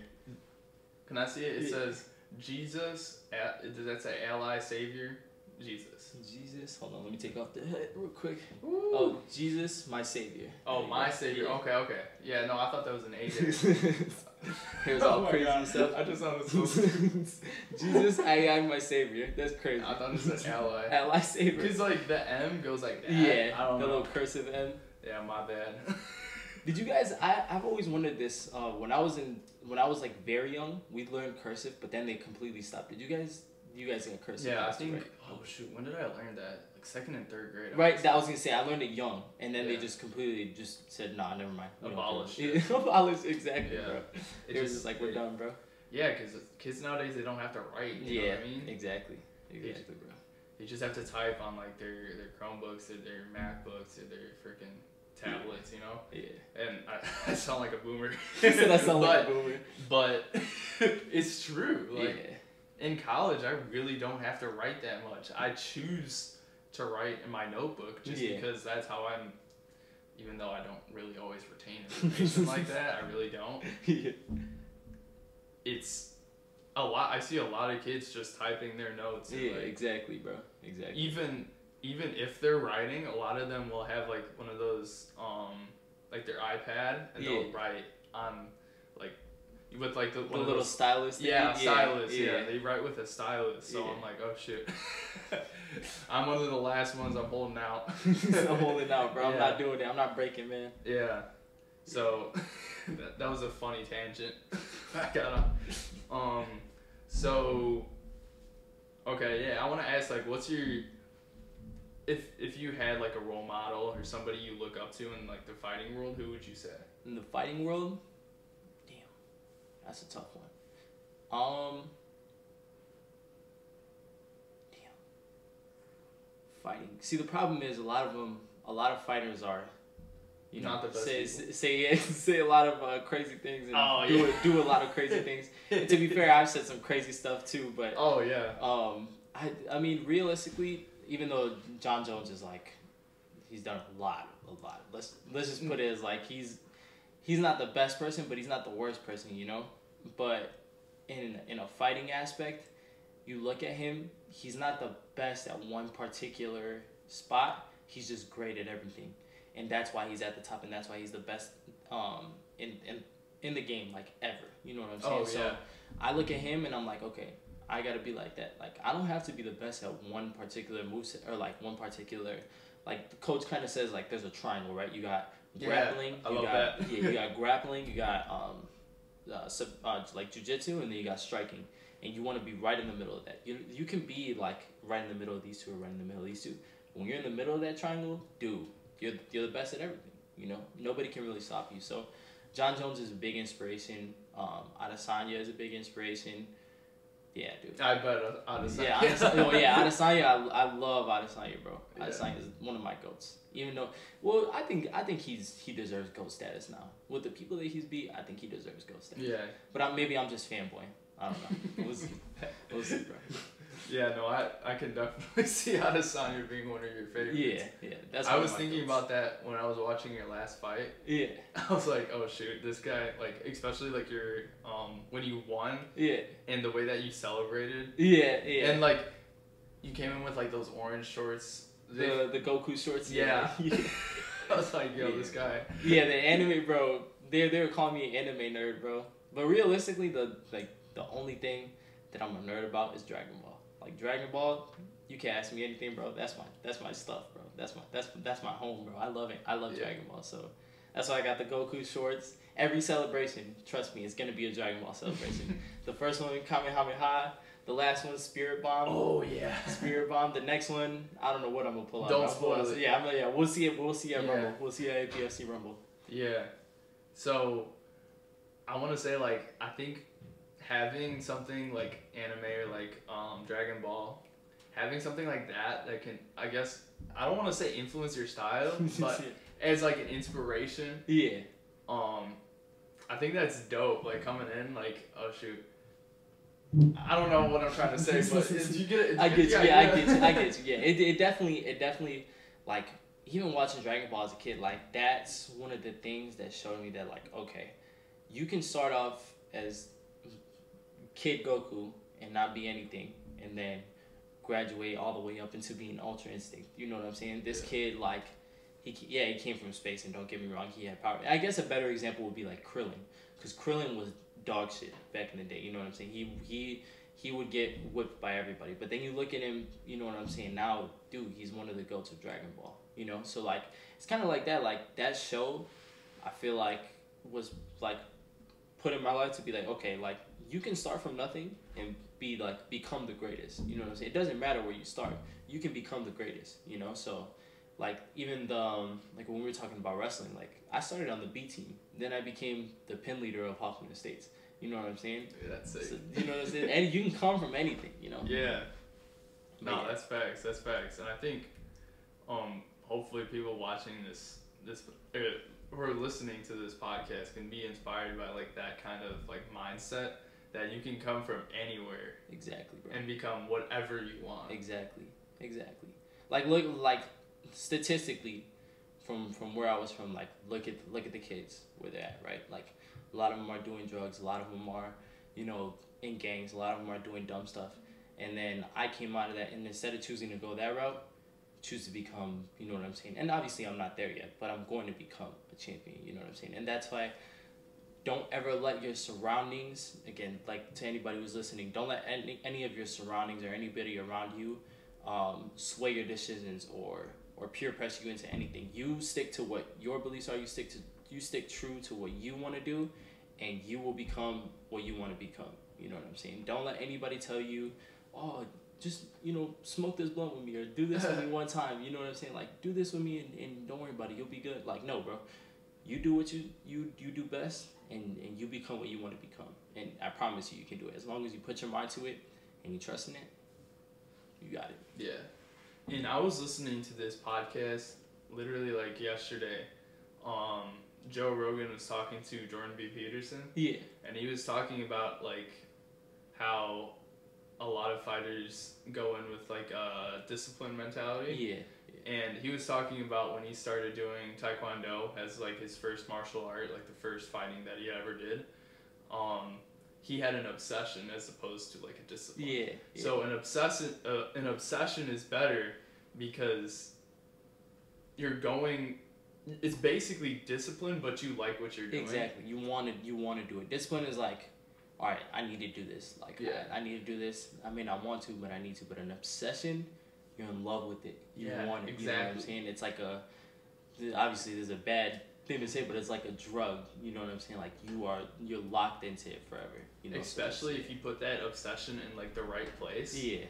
S3: Can I see it? It says Jesus. Does that say ally savior? Jesus.
S2: Jesus. Hold on, let me take off the hat real quick.
S3: Ooh.
S2: Oh, Jesus, my savior.
S3: Oh, my savior.
S2: Yeah.
S3: Okay. Yeah, no, I thought that was an A.
S2: Here's all crazy stuff.
S3: I just sounded so.
S2: Jesus, I am my savior. That's crazy.
S3: I thought it said ally.
S2: Ally savior.
S3: Because like the M goes like that.
S2: Yeah,
S3: I don't know.
S2: the little cursive M.
S3: Yeah, my bad.
S2: Did you guys? I've always wondered this. When I was like very young, we learned cursive, but then they completely stopped. Did you guys? You guys got cursive?
S3: Yeah,
S2: cursive,
S3: I think.
S2: Right?
S3: Oh shoot, when did I learn that? Like 2nd and 3rd grade.
S2: Right, that I was gonna say. I learned it young, and then they just completely just said, "Nah, never mind."
S3: Abolished.
S2: Abolished, exactly,
S3: yeah.
S2: bro. It was just like, we're done, bro.
S3: Yeah, because kids nowadays, they don't have to write. You know what I mean?
S2: Exactly, bro.
S3: They just have to type on like their Chromebooks or their MacBooks or their freaking tablets, you know?
S2: Yeah.
S3: And I sound like a boomer.
S2: You said I sound like a boomer.
S3: But it's true. Like, in college, I really don't have to write that much. I choose to write in my notebook just because that's how I'm, even though I don't really always retain information like that, I really don't. It's a lot. I see a lot of kids just typing their notes. And like,
S2: exactly, bro. Exactly.
S3: Even if they're writing, a lot of them will have like one of those, like their iPad, and they'll write on like with like the
S2: little stylus.
S3: Stylus. Yeah, they write with a stylus. So I'm like, oh shit. I'm one of the last ones. I'm holding out.
S2: I'm holding out, bro. I'm not doing it. I'm not breaking, man.
S3: Yeah. So that was a funny tangent. I gotta. So. Okay, yeah. I want to ask, like, what's your, if you had like a role model or somebody you look up to in like the fighting world, who would you say?
S2: In the fighting world, damn, that's a tough one. Fighting. See, the problem is a lot of fighters are, you know,
S3: not the best
S2: say a lot of crazy things and do a lot of crazy things. And to be fair, I've said some crazy stuff too, but I mean, realistically, even though John Jones is like, he's done a lot. Let's just put it as like he's not the best person, but he's not the worst person, you know. But in a fighting aspect, you look at him, he's not the best at one particular spot. He's just great at everything. And that's why he's at the top, and that's why he's the best in the game, like, ever. You know what I'm saying? So I look at him, and I'm like, okay, I got to be like that. Like, I don't have to be the best at one particular moveset or, like, one particular like the coach kind of says like there's a triangle, right? You got grappling, you got grappling, you got like jujitsu, and then you got striking, and you want to be right in the middle of that. You can be like right in the middle of these two or right in the middle of these two. When you're in the middle of that triangle, dude, you're the best at everything. You know, nobody can really stop you. So, John Jones is a big inspiration. Adesanya is a big inspiration. Yeah, dude.
S3: I bet Adesanya.
S2: Yeah, Adesanya. I love Adesanya, bro. Yeah. Adesanya is one of my goats. Even though, well, I think he deserves GOAT status now. With the people that he's beat, I think he deserves GOAT status.
S3: Yeah.
S2: But maybe I'm just fanboy. I don't know. We'll see. We'll see, bro.
S3: Yeah, no, I can definitely see Adesanya being one of your favorites.
S2: Yeah. That's.
S3: I was thinking about that when I was watching your last fight.
S2: Yeah.
S3: I was like, oh shoot, this guy, like, especially like your when you won.
S2: Yeah.
S3: And the way that you celebrated.
S2: Yeah.
S3: And like, you came in with like those orange shorts.
S2: The Goku shorts.
S3: Yeah. I was like, yo, this guy.
S2: Yeah, the anime, bro. They were calling me an anime nerd, bro. But realistically, the only thing that I'm a nerd about is Dragon Ball. Like Dragon Ball, you can ask me anything, bro. That's my stuff, bro. That's my home, bro. I love it. I love Dragon Ball, so that's why I got the Goku shorts. Every celebration, trust me, it's gonna be a Dragon Ball celebration. The first one, Kamehameha. The last one, Spirit Bomb.
S3: Oh yeah.
S2: Spirit Bomb. The next one, I don't know what I'm gonna pull out.
S3: Don't spoil it.
S2: Yeah, we'll see it. We'll see at Rumble. We'll see at APFC Rumble.
S3: Yeah. So, I want to say like I think having something like anime or like Dragon Ball, having something like that can, I guess, I don't want to say influence your style, but as like an inspiration.
S2: Yeah.
S3: I think that's dope. Like coming in, like, oh shoot. I don't know what I'm trying to say, but you get it.
S2: I get you. Yeah, it definitely, like, even watching Dragon Ball as a kid, like, that's one of the things that showed me that, like, okay, you can start off as Kid Goku and not be anything, and then graduate all the way up into being Ultra Instinct. You know what I'm saying? This kid, like, he came from space, and don't get me wrong, he had power. I guess a better example would be like Krillin, because Krillin was dog shit back in the day. You know what I'm saying? He would get whipped by everybody, but then you look at him. You know what I'm saying? Now, dude, he's one of the goats of Dragon Ball. You know, so like it's kind of like that. Like that show, I feel like was like put in my life to be like, okay, like you can start from nothing and be like become the greatest. You know what I'm saying? It doesn't matter where you start. You can become the greatest. You know, so. Like, even like when we were talking about wrestling, like, I started on the B team. Then I became the pin leader of Hoffman Estates. You know what I'm saying?
S3: Yeah, that's sick.
S2: So, you know what I'm saying? And you can come from anything, you know?
S3: Yeah. No, that's facts. That's facts. And I think, hopefully people watching this or listening to this podcast can be inspired by, like, that kind of, like, mindset that you can come from anywhere.
S2: Exactly, bro.
S3: And become whatever you want.
S2: Exactly. Like, look, like, statistically, from where I was from, like look at the kids where they're at, right? Like a lot of them are doing drugs, a lot of them are, you know, in gangs, a lot of them are doing dumb stuff. And then I came out of that, and instead of choosing to go that route, choose to become, you know what I'm saying? And obviously I'm not there yet, but I'm going to become a champion, you know what I'm saying? And that's why don't ever let your surroundings, again, like to anybody who's listening, don't let any of your surroundings or anybody around you sway your decisions or peer pressure you into anything. You stick to what your beliefs are. You stick true to what you want to do, and you will become what you want to become. You know what I'm saying? Don't let anybody tell you, oh, just, you know, smoke this blunt with me or do this with me one time. You know what I'm saying? Like, do this with me and don't worry about it. You'll be good. Like, no, bro. You do what you do best, and you become what you want to become. And I promise you can do it. As long as you put your mind to it and you trust in it, you got it.
S3: Yeah. And I was listening to this podcast literally like yesterday. Joe Rogan was talking to Jordan B. Peterson.
S2: Yeah.
S3: And he was talking about like how a lot of fighters go in with like a discipline mentality.
S2: Yeah.
S3: And he was talking about when he started doing Taekwondo as like his first martial art, like the first fighting that he ever did. He had an obsession as opposed to like a discipline.
S2: Yeah.
S3: So an obsession is better because you're going. It's basically discipline, but you like what you're doing.
S2: Exactly. You want to do it. Discipline is like, all right, I need to do this. Like, I need to do this. I may not want to, but I need to. But an obsession, you're in love with it. You want it.
S3: Exactly.
S2: You know what I'm saying? It's like obviously there's a bad thing to say, but it's like a drug. You know what I'm saying? Like you're locked into it forever. You know,
S3: especially if you put that obsession in like the right place.
S2: Yeah.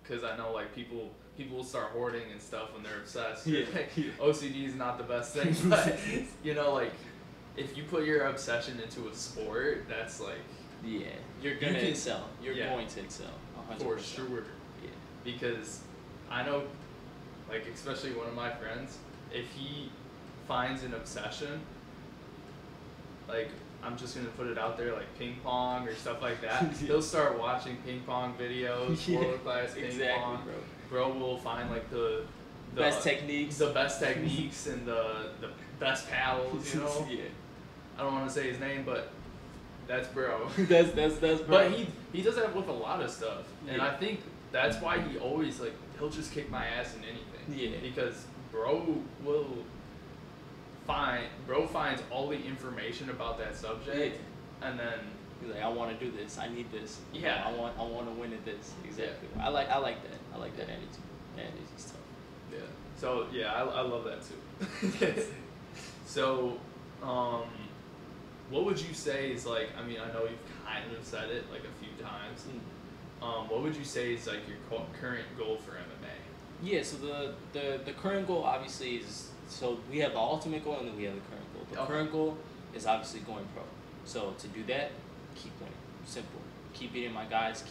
S3: Because I know like people will start hoarding and stuff when they're obsessed.
S2: Yeah.
S3: Like, OCD is not the best thing, but you know, like if you put your obsession into a sport, that's like
S2: you're gonna excel. You're going to excel. 100%.
S3: For sure.
S2: Yeah.
S3: Because I know, like especially one of my friends, if he finds an obsession, like I'm just gonna put it out there, like ping pong or stuff like that. He'll start watching ping pong videos, world class ping pong. Bro will find like the
S2: best techniques,
S3: and the best paddles. You know.
S2: Yeah.
S3: I don't want to say his name, but that's bro.
S2: that's bro.
S3: But he does that with a lot of stuff, and I think that's why he always like he'll just kick my ass in anything.
S2: Yeah.
S3: Because bro finds all the information about that subject, and then
S2: he's like, I want to do this. I need this.
S3: Yeah.
S2: I want to win at this. Exactly. Yeah. I like that. I like that energy. That energy's tough.
S3: Yeah. So yeah, I love that too. So, what would you say is like? I mean, I know you've kind of said it like a few times. What would you say is like your current goal for MMA?
S2: Yeah. So the current goal obviously is, so we have the ultimate goal and then we have the current goal. The current goal is obviously going pro. So to do that, keep winning. Simple. Keep beating my guys.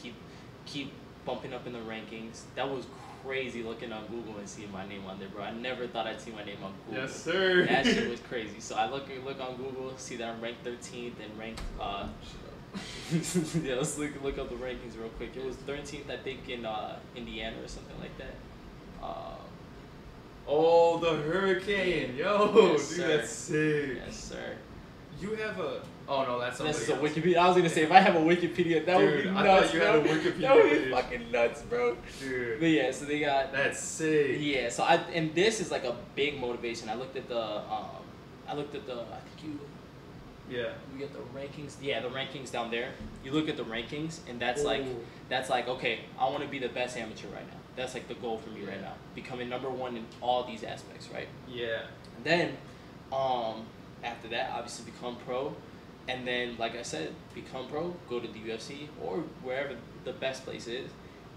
S2: Keep bumping up in the rankings. That was crazy looking on Google and seeing my name on there, bro. I never thought I'd see my name on Google.
S3: Yes, sir.
S2: That shit was crazy. So I look on Google, see that I'm ranked 13th and ranked. Yeah, let's look up the rankings real quick. It was 13th, I think, in Indiana or something like that.
S3: Oh, the Hurricane, yo,
S2: yes,
S3: dude,
S2: sir.
S3: that's sick.
S2: Yes, sir.
S3: You have a. Oh no, that's something.
S2: This is a Wikipedia. I was gonna say if I have a Wikipedia, that would be nuts.
S3: I thought you had a
S2: bro.
S3: Wikipedia.
S2: That would be
S3: page.
S2: fucking nuts, bro.
S3: Dude.
S2: But yeah, so they got.
S3: That's sick.
S2: Yeah, so and this is like a big motivation. I looked at the I think you.
S3: Yeah.
S2: We get the rankings. Yeah, the rankings down there. You look at the rankings, and that's like okay, I want to be the best amateur right now. That's like the goal for me right now, becoming #1 in all these aspects, right?
S3: Yeah.
S2: And then, after that, obviously become pro, and then like I said, become pro, go to the UFC or wherever the best place is,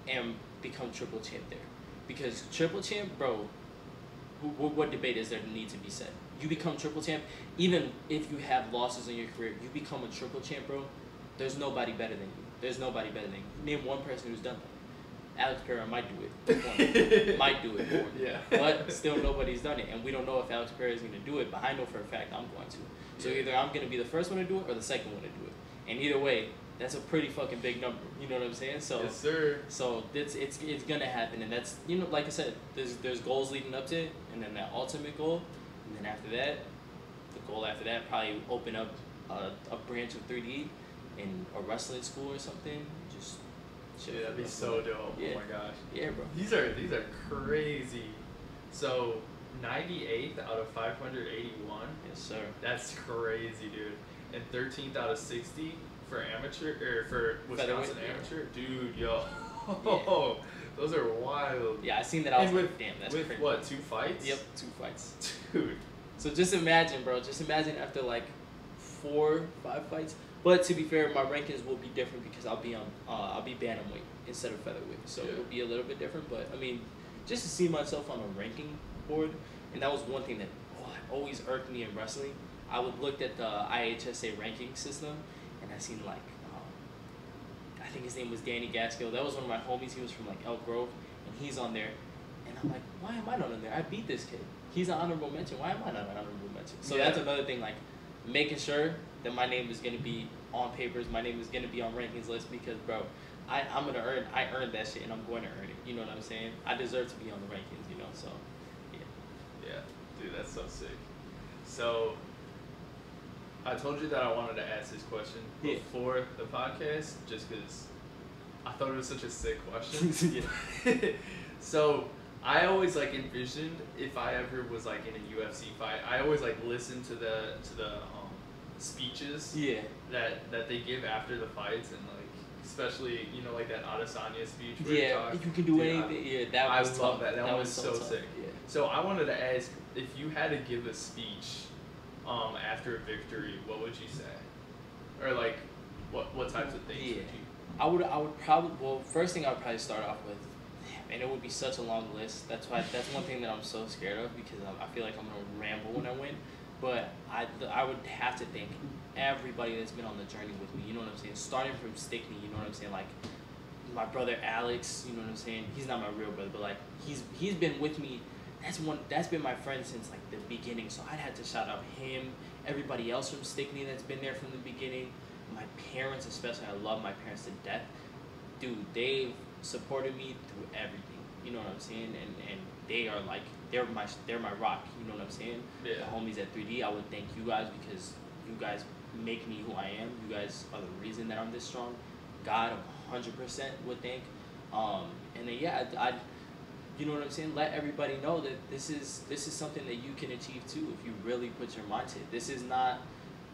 S2: and become triple champ there, because triple champ, bro. What debate is there to need to be said? You become triple champ, even if you have losses in your career, you become a triple champ, bro. There's nobody better than you. There's nobody better than you. Name one person who's done that. Alex Pereira might do it. Might do it.
S3: Yeah.
S2: But still nobody's done it. And we don't know if Alex Pereira is going to do it, but I know for a fact I'm going to. So either I'm going to be the first one to do it or the second one to do it. And either way, that's a pretty fucking big number. You know what I'm saying? So
S3: yes, sir.
S2: So it's going to happen. And that's, you know, like I said, there's goals leading up to it, and then that ultimate goal. And then after that, the goal after that, probably open up a branch of 3D in a wrestling school or something. Just
S3: yeah, that'd be so dope.
S2: Yeah.
S3: Oh my gosh.
S2: Yeah, bro.
S3: These are crazy. So 98th out of 581.
S2: Yes, sir.
S3: That's crazy, dude. And 13th out of 60 for amateur or for Wisconsin amateur. Dude, yo.
S2: Yeah.
S3: Those are wild.
S2: Yeah, I seen that. I was like, damn, that's crazy.
S3: With what, 2 fights?
S2: Yep, 2 fights.
S3: Dude.
S2: So just imagine, bro. Just imagine after like 4, 5 fights. But to be fair, my rankings will be different because I'll be bantamweight instead of featherweight. So it'll be a little bit different. But I mean, just to see myself on a ranking board, and that was one thing that always irked me in wrestling. I would look at the IHSA ranking system, and I seen like. I think his name was Danny Gaskill. That was one of my homies. He was from like Elk Grove, and he's on there. And I'm like, why am I not on there? I beat this kid. He's an honorable mention. Why am I not an honorable mention? So that's another thing, like making sure that my name is gonna be on papers. My name is gonna be on rankings list because, bro, I earned that shit, and I'm going to earn it. You know what I'm saying? I deserve to be on the rankings. You know, so yeah.
S3: Yeah, dude, that's so sick. So. I told you that I wanted to ask this question before the podcast, just because I thought it was such a sick question. So I always like envisioned if I ever was like in a UFC fight, I always like listen to the speeches that they give after the fights and like especially like that Adesanya speech. Where
S2: Yeah, you can do anything. That was
S3: I
S2: tough.
S3: love that. That was so
S2: tough.
S3: sick.
S2: Yeah.
S3: So I wanted to ask, if you had to give a speech, after a victory, what would you say? Or like, what types of things would you?
S2: I would probably, well, first thing I would probably start off with, and it would be such a long list. That's one thing that I'm so scared of, because I feel like I'm gonna ramble when I win. But I would have to thank everybody that's been on the journey with me. You know what I'm saying? Starting from Stickney, you know what I'm saying? Like my brother Alex, you know what I'm saying? He's not my real brother, but like he's been with me. That's been my friend since like the beginning. So I'd have to shout out him, everybody else from Stickney that's been there from the beginning. My parents especially, I love my parents to death. Dude, they've supported me through everything. You know what I'm saying? And they are like, they're my rock. You know what I'm saying?
S3: Yeah.
S2: The homies at 3D, I would thank you guys, because you guys make me who I am. You guys are the reason that I'm this strong. God, 100% would thank. And then yeah, I'd you know what I'm saying? Let everybody know that this is something that you can achieve too if you really put your mind to it. This is not.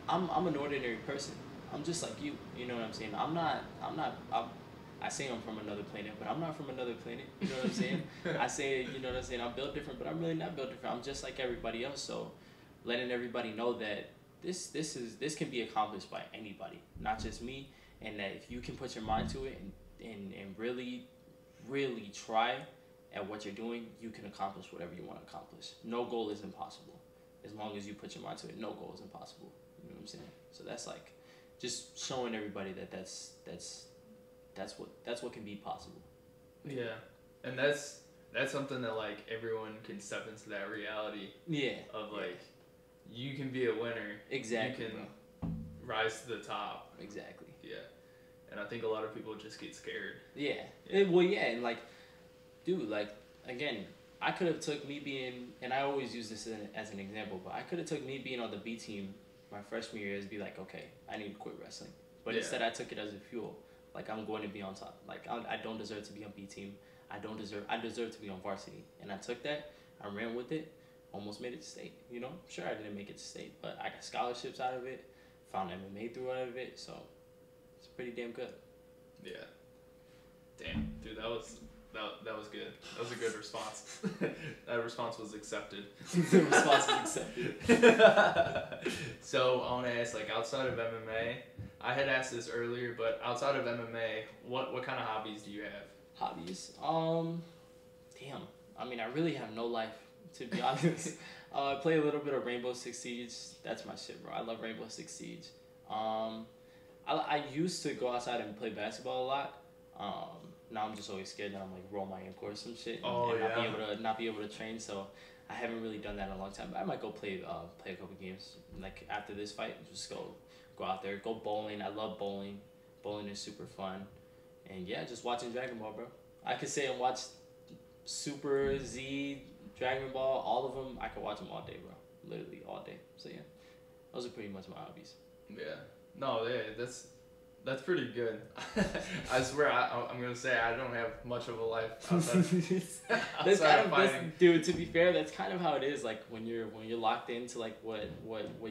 S2: I'm an ordinary person. I'm just like you. You know what I'm saying? I say I'm from another planet, but I'm not from another planet. You know what I'm saying? I say, you know what I'm saying, I'm built different, but I'm really not built different. I'm just like everybody else. So letting everybody know that this can be accomplished by anybody, not just me, and that if you can put your mind to it and really, really try at what you're doing, you can accomplish whatever you want to accomplish. No goal is impossible. As long as you put your mind to it, no goal is impossible. You know what I'm saying? So that's like just showing everybody that that's what can be possible.
S3: Yeah, and that's something that like everyone can step into that reality.
S2: Yeah.
S3: Of like, you can be a winner.
S2: Exactly.
S3: You can rise to the top.
S2: Exactly.
S3: Yeah, and I think a lot of people just get scared.
S2: Yeah. And like, dude, like again, I could have took me being, and I always use this as an example, but I could have took me being on the B team my freshman year as be like, okay, I need to quit wrestling, but instead I took it as a fuel. Like, I'm going to be on top. Like, I don't deserve to be on B team. I deserve to be on varsity. And I took that, I ran with it, almost made it to state. You know, sure I didn't make it to state, but I got scholarships out of it, found MMA through out of it, so it's pretty damn good.
S3: Yeah. Damn, dude, that was good. That was a good response. That response was accepted.
S2: The response was accepted.
S3: So I want to ask, like, outside of MMA, I had asked this earlier, but outside of MMA, what kind of hobbies do you have?
S2: Hobbies? Damn. I mean, I really have no life, to be honest. I play a little bit of Rainbow Six Siege. That's my shit, bro. I love Rainbow Six Siege. I used to go outside and play basketball a lot. Now I'm just always scared that I'm like roll my ankle or some shit and not be able to train. So I haven't really done that in a long time. But I might go play a couple games like after this fight. Just go out there, go bowling. I love bowling. Bowling is super fun. And yeah, just watching Dragon Ball, bro. I could say I watched Super, Z, Dragon Ball, all of them. I could watch them all day, bro. Literally all day. So yeah, those are pretty much my hobbies.
S3: Yeah. No, yeah, that's pretty good. I swear, I'm gonna say I don't have much of a life outside of fighting.
S2: Dude, to be fair, that's kind of how it is. Like when you're locked into like what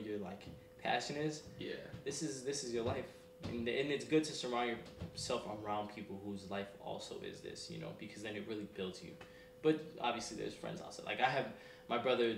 S2: your like passion is.
S3: Yeah.
S2: This is your life, and it's good to surround yourself around people whose life also is this, you know, because then it really builds you. But obviously, there's friends outside. Like I have my brother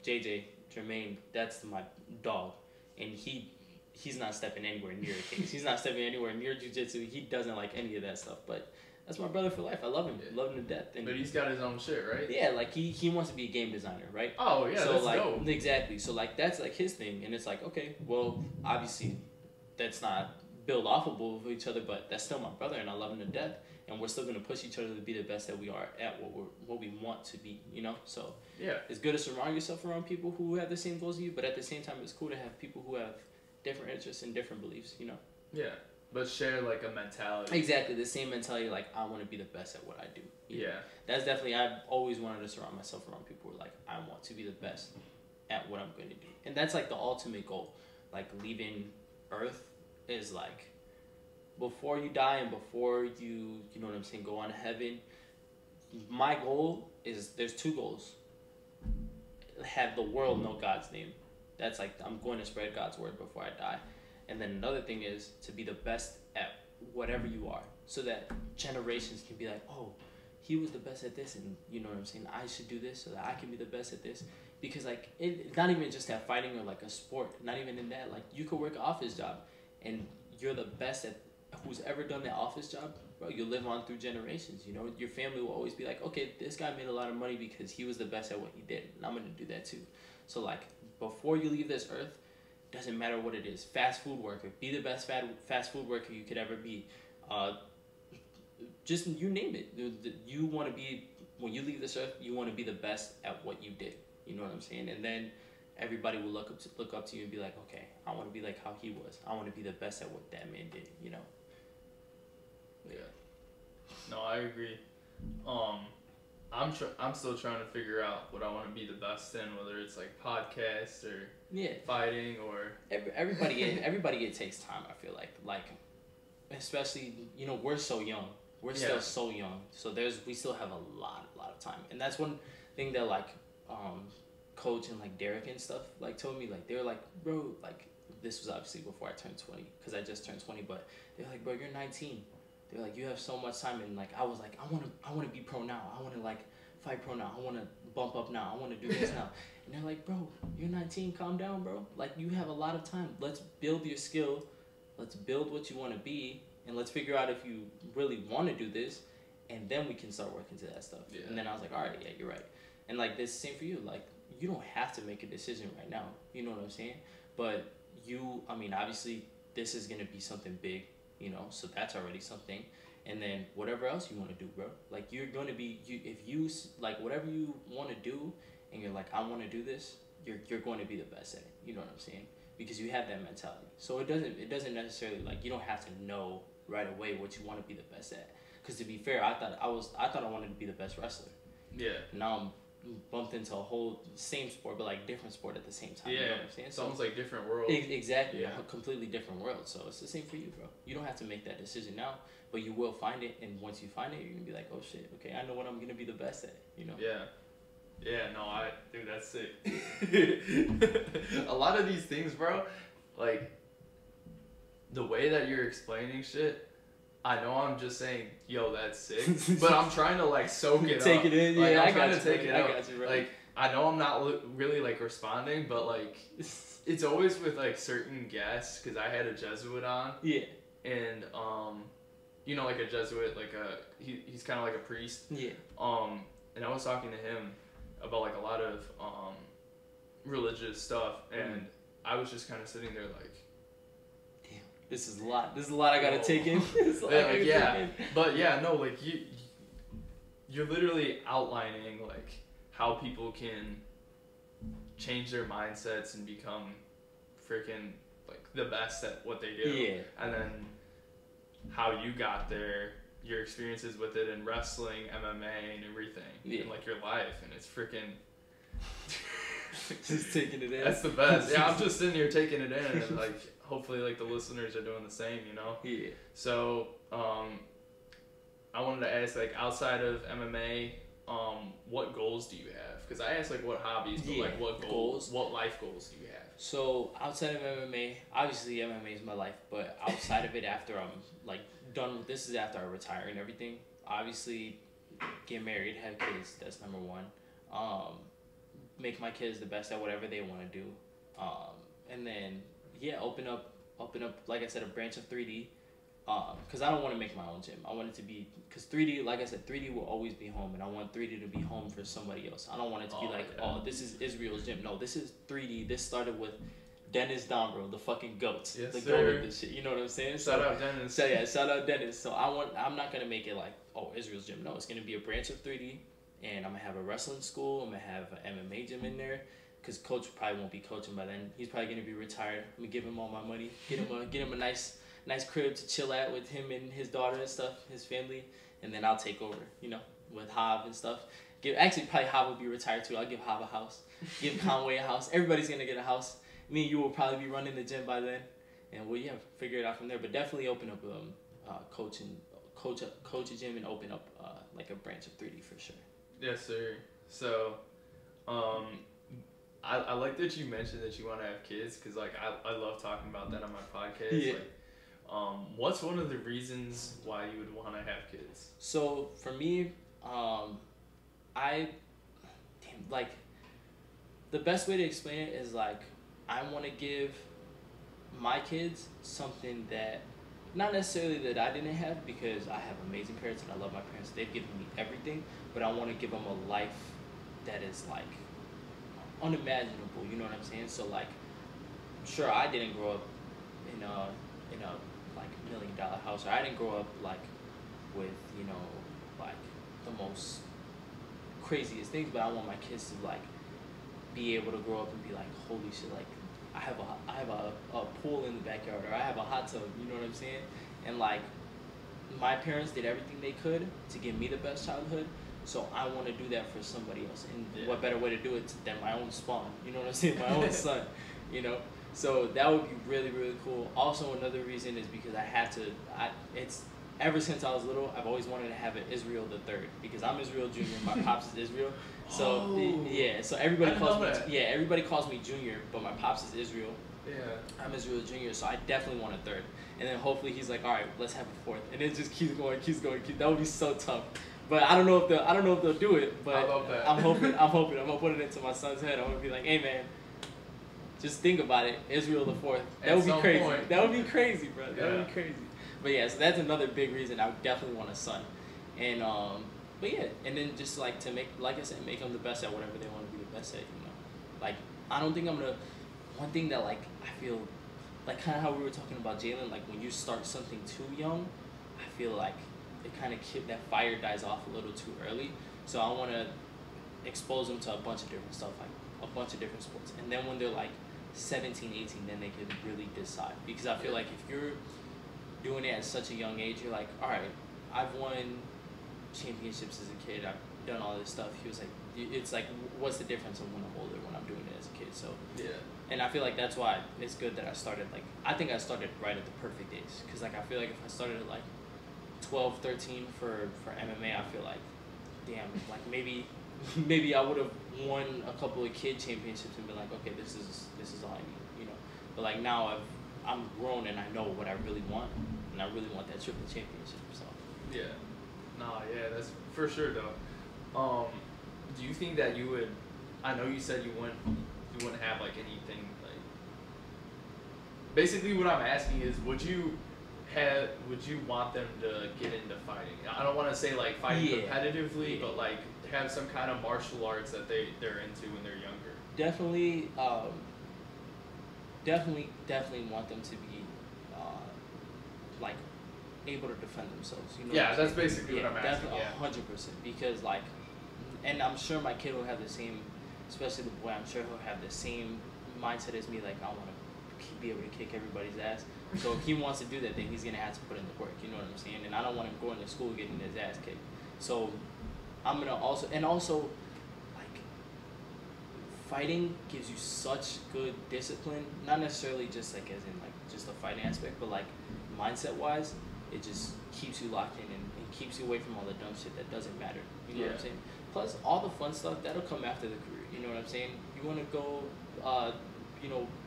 S2: JJ Jermaine. That's my dog, and he's not stepping anywhere near a case. He's not stepping anywhere near jiu-jitsu. He doesn't like any of that stuff. But that's my brother for life. I love him. Love him to death. And
S3: but he's got his own shit, right?
S2: Yeah, like he wants to be a game designer, right?
S3: Oh yeah,
S2: so
S3: that's
S2: like
S3: dope.
S2: Exactly. So like that's like his thing, and it's like, okay, well obviously that's not build offable of each other, but that's still my brother, and I love him to death, and we're still gonna push each other to be the best that we are at what we want to be, you know. So
S3: yeah,
S2: it's good to surround yourself around people who have the same goals as you, but at the same time, it's cool to have people who have different interests and different beliefs, you know.
S3: Yeah, but share like a mentality.
S2: Exactly, the same mentality. Like I want to be the best at what I do.
S3: Yeah,
S2: that's definitely. I've always wanted to surround myself around people who are like, I want to be the best at what I'm going to do, and that's like the ultimate goal. Like leaving Earth is like before you die and before you know what I'm saying, go on to heaven. My goal is there's two goals. Have the world know God's name. That's like I'm going to spread God's word before I die. And then another thing is to be the best at whatever you are, so that generations can be like, oh, he was the best at this, and you know what I'm saying, I should do this so that I can be the best at this. Because like it's not even just that fighting or like a sport, not even in that, like you could work an office job and you're the best at who's ever done that office job, bro, you'll live on through generations. You know, your family will always be like, okay, this guy made a lot of money because he was the best at what he did, and I'm gonna do that too. So like before you leave this earth, doesn't matter what it is, fast food worker, be the best fast food worker you could ever be. Just you name it. You want to be, when you leave this earth, you want to be the best at what you did. You know what I'm saying? And then everybody will look up to you and be like, okay, I want to be like how he was. I want to be the best at what that man did. You know?
S3: Yeah. No, I agree. I'm still trying to figure out what I want to be the best in, whether it's like podcasts or fighting or
S2: everybody. It takes time. I feel like especially, you know, we're so young. We're still so young. So we still have a lot of time, and that's one thing that like coach and like Derek and stuff like told me, like they were like, bro, like this was obviously before I turned 20, because I just turned 20, but they're like, bro, you're 19. They're like, you have so much time, and like I was like, I want to be pro now. I want to like fight pro now. I want to bump up now. I want to do this now. And they're like, bro, you're 19. Calm down, bro. Like you have a lot of time. Let's build your skill. Let's build what you want to be, and let's figure out if you really want to do this, and then we can start working to that stuff. Yeah. And then I was like, all right, yeah, you're right. And like this, same for you. Like you don't have to make a decision right now. You know what I'm saying? But I mean, obviously, this is gonna be something big. You know, so that's already something. And then whatever else you want to do, bro. Like you're going to be, if you like whatever you want to do, and you're like, I want to do this, you're going to be the best at it. You know what I'm saying? Because you have that mentality. So it doesn't necessarily, like, you don't have to know right away what you want to be the best at. Because to be fair, I thought I wanted to be the best wrestler.
S3: Yeah.
S2: Now I'm bumped into a whole same sport, but like different sport at the same time.
S3: Yeah.
S2: You know what I'm saying?
S3: It's almost like different worlds.
S2: Exactly.
S3: Yeah.
S2: A completely different world. So it's the same for you, bro. You don't have to make that decision now, but you will find it. And once you find it, you're going to be like, oh shit, okay, I know what I'm going to be the best at, you know?
S3: Yeah. Yeah, no, dude, that's sick. A lot of these things, bro, like, the way that you're explaining shit, I know I'm just saying, yo, that's sick, but I'm trying to, like, soak it
S2: take
S3: up.
S2: it in,
S3: like,
S2: yeah,
S3: I'm
S2: I
S3: trying
S2: got
S3: to
S2: you,
S3: take it
S2: I
S3: up.
S2: got you, bro.
S3: Like, I know I'm not really, like, responding, but, like, it's always with, like, certain guests, because I had a Jesuit on.
S2: Yeah.
S3: And, you know, like a Jesuit, like he's kind of like a priest.
S2: Yeah.
S3: And I was talking to him about, like, a lot of, religious stuff, and I was just kind of sitting there, like,
S2: damn, this is a lot I gotta take in.
S3: But yeah, no, like, you're literally outlining, like, how people can change their mindsets and become freaking, like, the best at what they do.
S2: Yeah.
S3: And then how you got there, your experiences with it in wrestling, MMA, and everything.
S2: Yeah.
S3: And, like, your life, and it's freaking...
S2: Just taking it in.
S3: That's the best. Yeah, I'm just sitting here taking it in, and, like, hopefully, like, the listeners are doing the same, you know?
S2: Yeah.
S3: So, I wanted to ask, like, outside of MMA, what goals do you have? Because I asked, like, what hobbies, but, like, what goals, what life goals do you have?
S2: So, outside of MMA, obviously MMA is my life, but outside of it, after I'm, like, done with this, is after I retire and everything. Obviously, get married, have kids, that's number one. Make my kids the best at whatever they want to do. And then, yeah, open up, like I said, a branch of 3D. Because I don't want to make my own gym. I want it to be, because 3D, like I said, 3D will always be home, and I want 3D to be home for somebody else. I don't want it to be like, oh, this is Israel's gym. No, this is 3D. This started with Dennis Dombro, the fucking goats.
S3: Yes,
S2: the
S3: sir.
S2: goat of this shit. You know what I'm saying?
S3: Shout out Dennis.
S2: So yeah, shout out Dennis. So I'm not gonna make it like, oh, Israel's gym. No, it's gonna be a branch of 3D, and I'm gonna have a wrestling school. I'm gonna have an MMA gym in there, because coach probably won't be coaching by then. He's probably gonna be retired. I'm gonna give him all my money. Get him a nice crib to chill at with him and his daughter and stuff, his family, and then I'll take over, you know, with Hav and stuff. Probably Hav will be retired too. I'll give Hav a house, give Conway a house. Everybody's gonna get a house. Me and you will probably be running the gym by then, and we'll figure it out from there. But definitely open up coach a gym and open up like a branch of 3D for sure.
S3: Yes, sir. So, I like that you mentioned that you want to have kids, because, like, I love talking about that on my podcast.
S2: Yeah.
S3: Like, What's one of the reasons why you would want to have kids?
S2: So for me, like, the best way to explain it is like, I want to give my kids something that, not necessarily that I didn't have, because I have amazing parents and I love my parents. They've given me everything, but I want to give them a life that is like unimaginable. You know what I'm saying? So like, sure, I didn't grow up in a like $1 million house, or I didn't grow up like with, you know, like the most craziest things, but I want my kids to like be able to grow up and be like, holy shit, like I have a pool in the backyard, or I have a hot tub, you know what I'm saying? And like, my parents did everything they could to give me the best childhood, so I want to do that for somebody else. And what better way to do it than my own spawn, you know what I'm saying? My own son, you know? So that would be really, really cool. Also, another reason is because it's ever since I was little, I've always wanted to have an Izrael the third, because I'm Izrael Junior, my pops is Israel. So yeah, so everybody calls me Junior, but my pops is Israel.
S3: Yeah. I'm
S2: Izrael Junior, so I definitely want a third. And then hopefully he's like, all right, let's have a fourth, and it just keeps going. That would be so tough. But I don't know if they'll do it. But
S3: I love that.
S2: I'm hoping. I'm gonna put it into my son's head. I'm gonna be like, hey man, just think about it, Israel the fourth. That would be crazy.
S3: Point.
S2: That would be crazy, bro. That
S3: Yeah.
S2: would be crazy. But yeah, so that's another big reason I would definitely want a son. And but yeah, and then just like to make, like I said, make them the best at whatever they want to be the best at. You know, like I don't think I'm gonna. One thing that like I feel, like kind of how we were talking about Jalen, like when you start something too young, I feel like it kind of that fire dies off a little too early. So I want to expose them to a bunch of different stuff, like a bunch of different sports, and then when they're like 17, 18, then they can really decide. Because I feel like if you're doing it at such a young age, you're like, all right, I've won championships as a kid, I've done all this stuff. He was like, it's like, what's the difference of when I'm older, when I'm doing it as a kid? So
S3: yeah.
S2: And I feel like that's why it's good that I started, like, I think I started right at the perfect age. Because, like, I feel like if I started at, like, 12, 13 for MMA, I feel like, damn, like, maybe I would have won a couple of kid championships and been like, okay, this is all I need, you know. But, like, now I'm grown and I know what I really want. And I really want that triple championship, so.
S3: Yeah. Nah, yeah, that's for sure, though. Do you think that you would, I know you said you wouldn't have like anything like, basically what I'm asking is, would you want them to get into fighting? I don't want to say like fighting competitively, but like have some kind of martial arts that they're into when they're younger.
S2: Definitely want them to be like able to defend themselves. You know
S3: Yeah, that's basically what I'm asking.
S2: Definitely, 100%. Because like, and I'm sure my kid will have the same, especially the boy. I'm sure he'll have the same mindset as me. Like, I want to be able to kick everybody's ass. So if he wants to do that, then he's gonna have to put in the work. You know what I'm saying? And I don't want him going to school getting his ass kicked. So I'm gonna also like, fighting gives you such good discipline. Not necessarily just like as in like just the fighting aspect, but like mindset wise, it just keeps you locked in and keeps you away from all the dumb shit that doesn't matter. You know what I'm saying? Plus, all the fun stuff, that'll come after the career. You know what I'm saying? You want to go,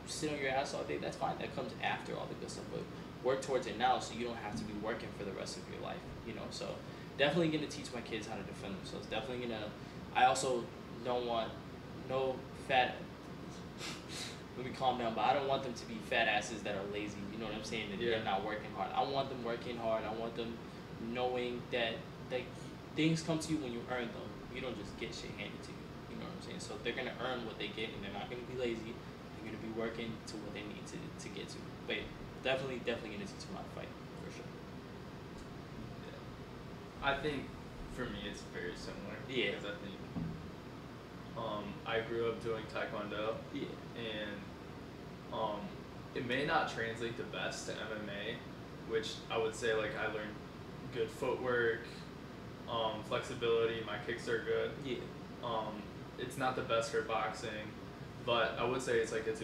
S2: sit on your ass all day, that's fine. That comes after all the good stuff. But work towards it now so you don't have to be working for the rest of your life. You know, so definitely going to teach my kids how to defend themselves. Definitely going to, I also don't want no fat, let me calm down, but I don't want them to be fat asses that are lazy. You know what I'm saying? That they're not working hard. I want them working hard. I want them knowing that things come to you when you earn them. You don't just get shit handed to you. You know what I'm saying? So they're going to earn what they get, and they're not going to be lazy. They're going to be working to what they need to get to. But definitely going to teach them how to fight, for sure.
S3: Yeah. I think, for me, it's very similar.
S2: Yeah.
S3: Because I think I grew up doing Taekwondo.
S2: Yeah.
S3: And it may not translate the best to MMA, which I would say, like, I learned good footwork, flexibility, my kicks are good.
S2: Yeah.
S3: It's not the best for boxing, but I would say it's like it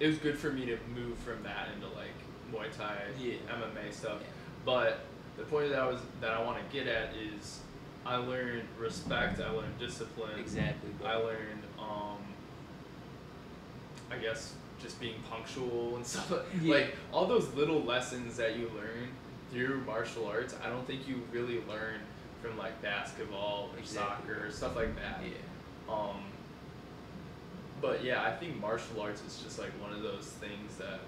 S3: was good for me to move from that into like Muay Thai, MMA stuff. Yeah. But the point that I want to get at is I learned respect, I learned discipline.
S2: Exactly. Bro.
S3: I learned I guess just being punctual and stuff. Like all those little lessons that you learn through martial arts, I don't think you really learn from like basketball or soccer or stuff like that. But yeah, I think martial arts is just like one of those things that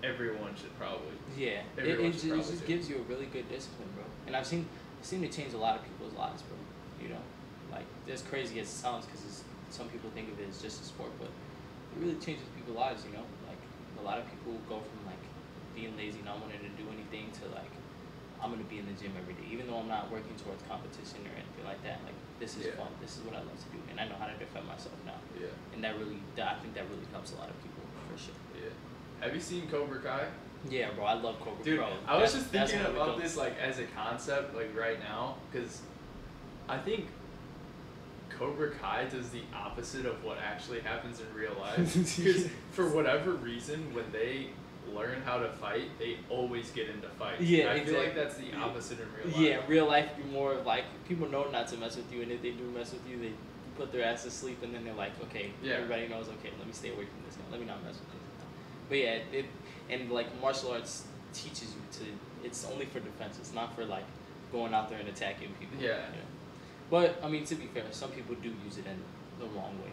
S3: everyone should probably.
S2: Yeah, it just gives you a really good discipline, bro. And I've seen it change a lot of people's lives, bro. You know, like as crazy as it sounds, because some people think of it as just a sport, but it really changes people's lives. You know, like a lot of people go from like being lazy, not wanting to do anything, to like I'm gonna be in the gym every day, even though I'm not working towards competition or anything like that. Like this is fun. This is what I love to do, and I know how to defend myself now. Yeah. And I think that really helps a lot of people for sure. Yeah.
S3: Have you seen Cobra Kai?
S2: Yeah, bro, I love Cobra Kai.
S3: Dude, I was just thinking about this like as a concept, like right now, because I think Cobra Kai does the opposite of what actually happens in real life. Because for whatever reason, when they learn how to fight, they always get into fights. Yeah, I feel like that's the opposite in real life.
S2: Yeah, in real life, you're more like people know not to mess with you, and if they do mess with you, they put their ass to sleep, and then they're like, okay, everybody knows, okay, let me stay away from this guy. Let me not mess with this. But yeah, and like martial arts teaches you to, it's only for defense. It's not for like going out there and attacking people. Yeah. You know? But I mean, to be fair, some people do use it in the wrong way,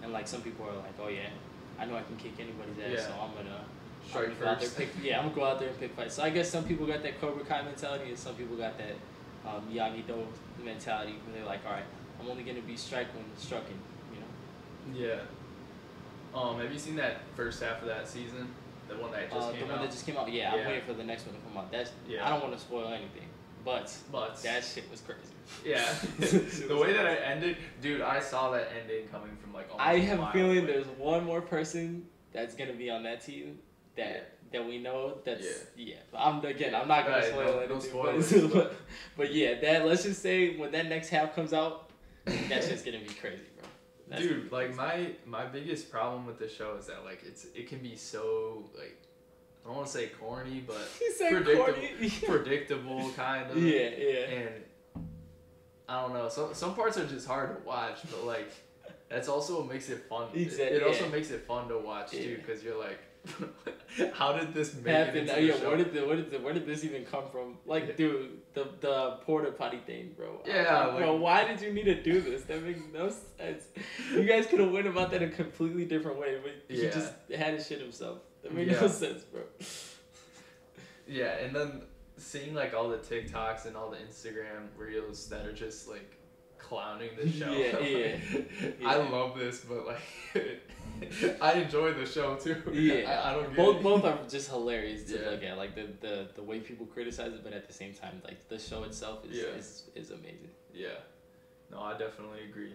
S2: and like some people are like, oh yeah, I know I can kick anybody's ass, so I'm gonna
S3: strike
S2: first. I'm gonna go out there and pick fights. So I guess some people got that Cobra Kai mentality, and some people got that Miyagi-Do mentality, where they're like, all right, I'm only gonna be strike when striking, you know. Yeah.
S3: Have you seen that first half of that season? The one that just came out?
S2: The one that just came out? Yeah, I'm waiting for the next one to come out. I don't want to spoil anything, but that shit was crazy.
S3: Yeah. The way that it ended, dude, I saw that ending coming from like almost
S2: I have a feeling there's one more person that's going to be on that team that we know that's, But I'm not going to spoil anything. But yeah, let's just say when that next half comes out, that shit's going to be crazy, bro.
S3: Dude, like my biggest problem with the show is that like it can be so like I don't want to say corny, but predictable kind of. Yeah. And I don't know, some parts are just hard to watch, but like that's also what makes it fun. It also makes it fun to watch too, because you're like, how did this make it into the show?
S2: Where did this even come from? Like, dude, the porta potty thing, bro.
S3: Yeah,
S2: like, bro, why did you need to do this? That makes no sense. You guys could have went about that a completely different way, but he just had to shit himself. That made no sense, bro.
S3: Yeah, and then seeing like all the TikToks and all the Instagram reels that are just like clowning the show. I love this, but like I enjoy the show too. Yeah, I don't get
S2: both are just hilarious to look at. Like the way people criticize it, but at the same time, like the show itself is amazing.
S3: Yeah, no, I definitely agree.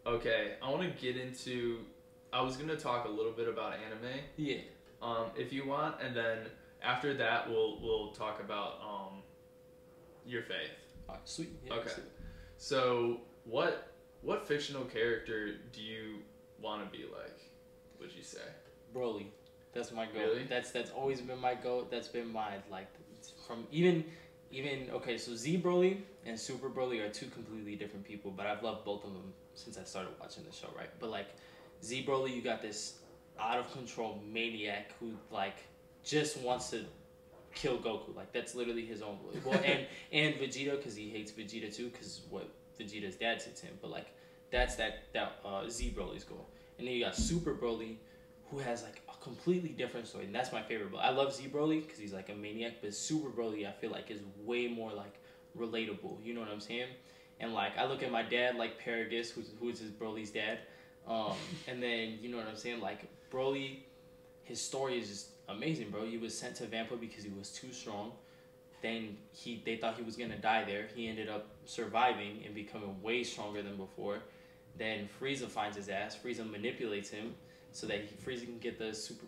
S3: Okay, I want to get into. I was gonna talk a little bit about anime.
S2: Yeah.
S3: If you want, and then after that, we'll talk about your faith.
S2: Oh, sweet. Yeah,
S3: okay. Sweet. So what fictional character do you want to be like? Would you say?
S2: Broly. That's my goal.
S3: Really?
S2: That's always been my goal. That's been my like from even okay. So Z Broly and Super Broly are two completely different people, but I've loved both of them since I started watching the show, right? But like Z Broly, you got this out of control maniac who like just wants to kill Goku. Like that's literally his own will. Well, and Vegeta, because he hates Vegeta too, because what Vegeta's dad said to him. But like that's that Z Broly's goal. And then you got Super Broly, who has like a completely different story, and that's my favorite. But I love Z Broly because he's like a maniac, but Super Broly I feel like is way more like relatable. You know what I'm saying? And like I look at my dad like Paragus, who is his Broly's dad, and then you know what I'm saying? Like Broly, his story is just amazing, bro. He was sent to Vampa because he was too strong. Then they thought he was gonna die there. He ended up surviving and becoming way stronger than before. Then Frieza finds his ass. Frieza manipulates him so that Frieza can get the super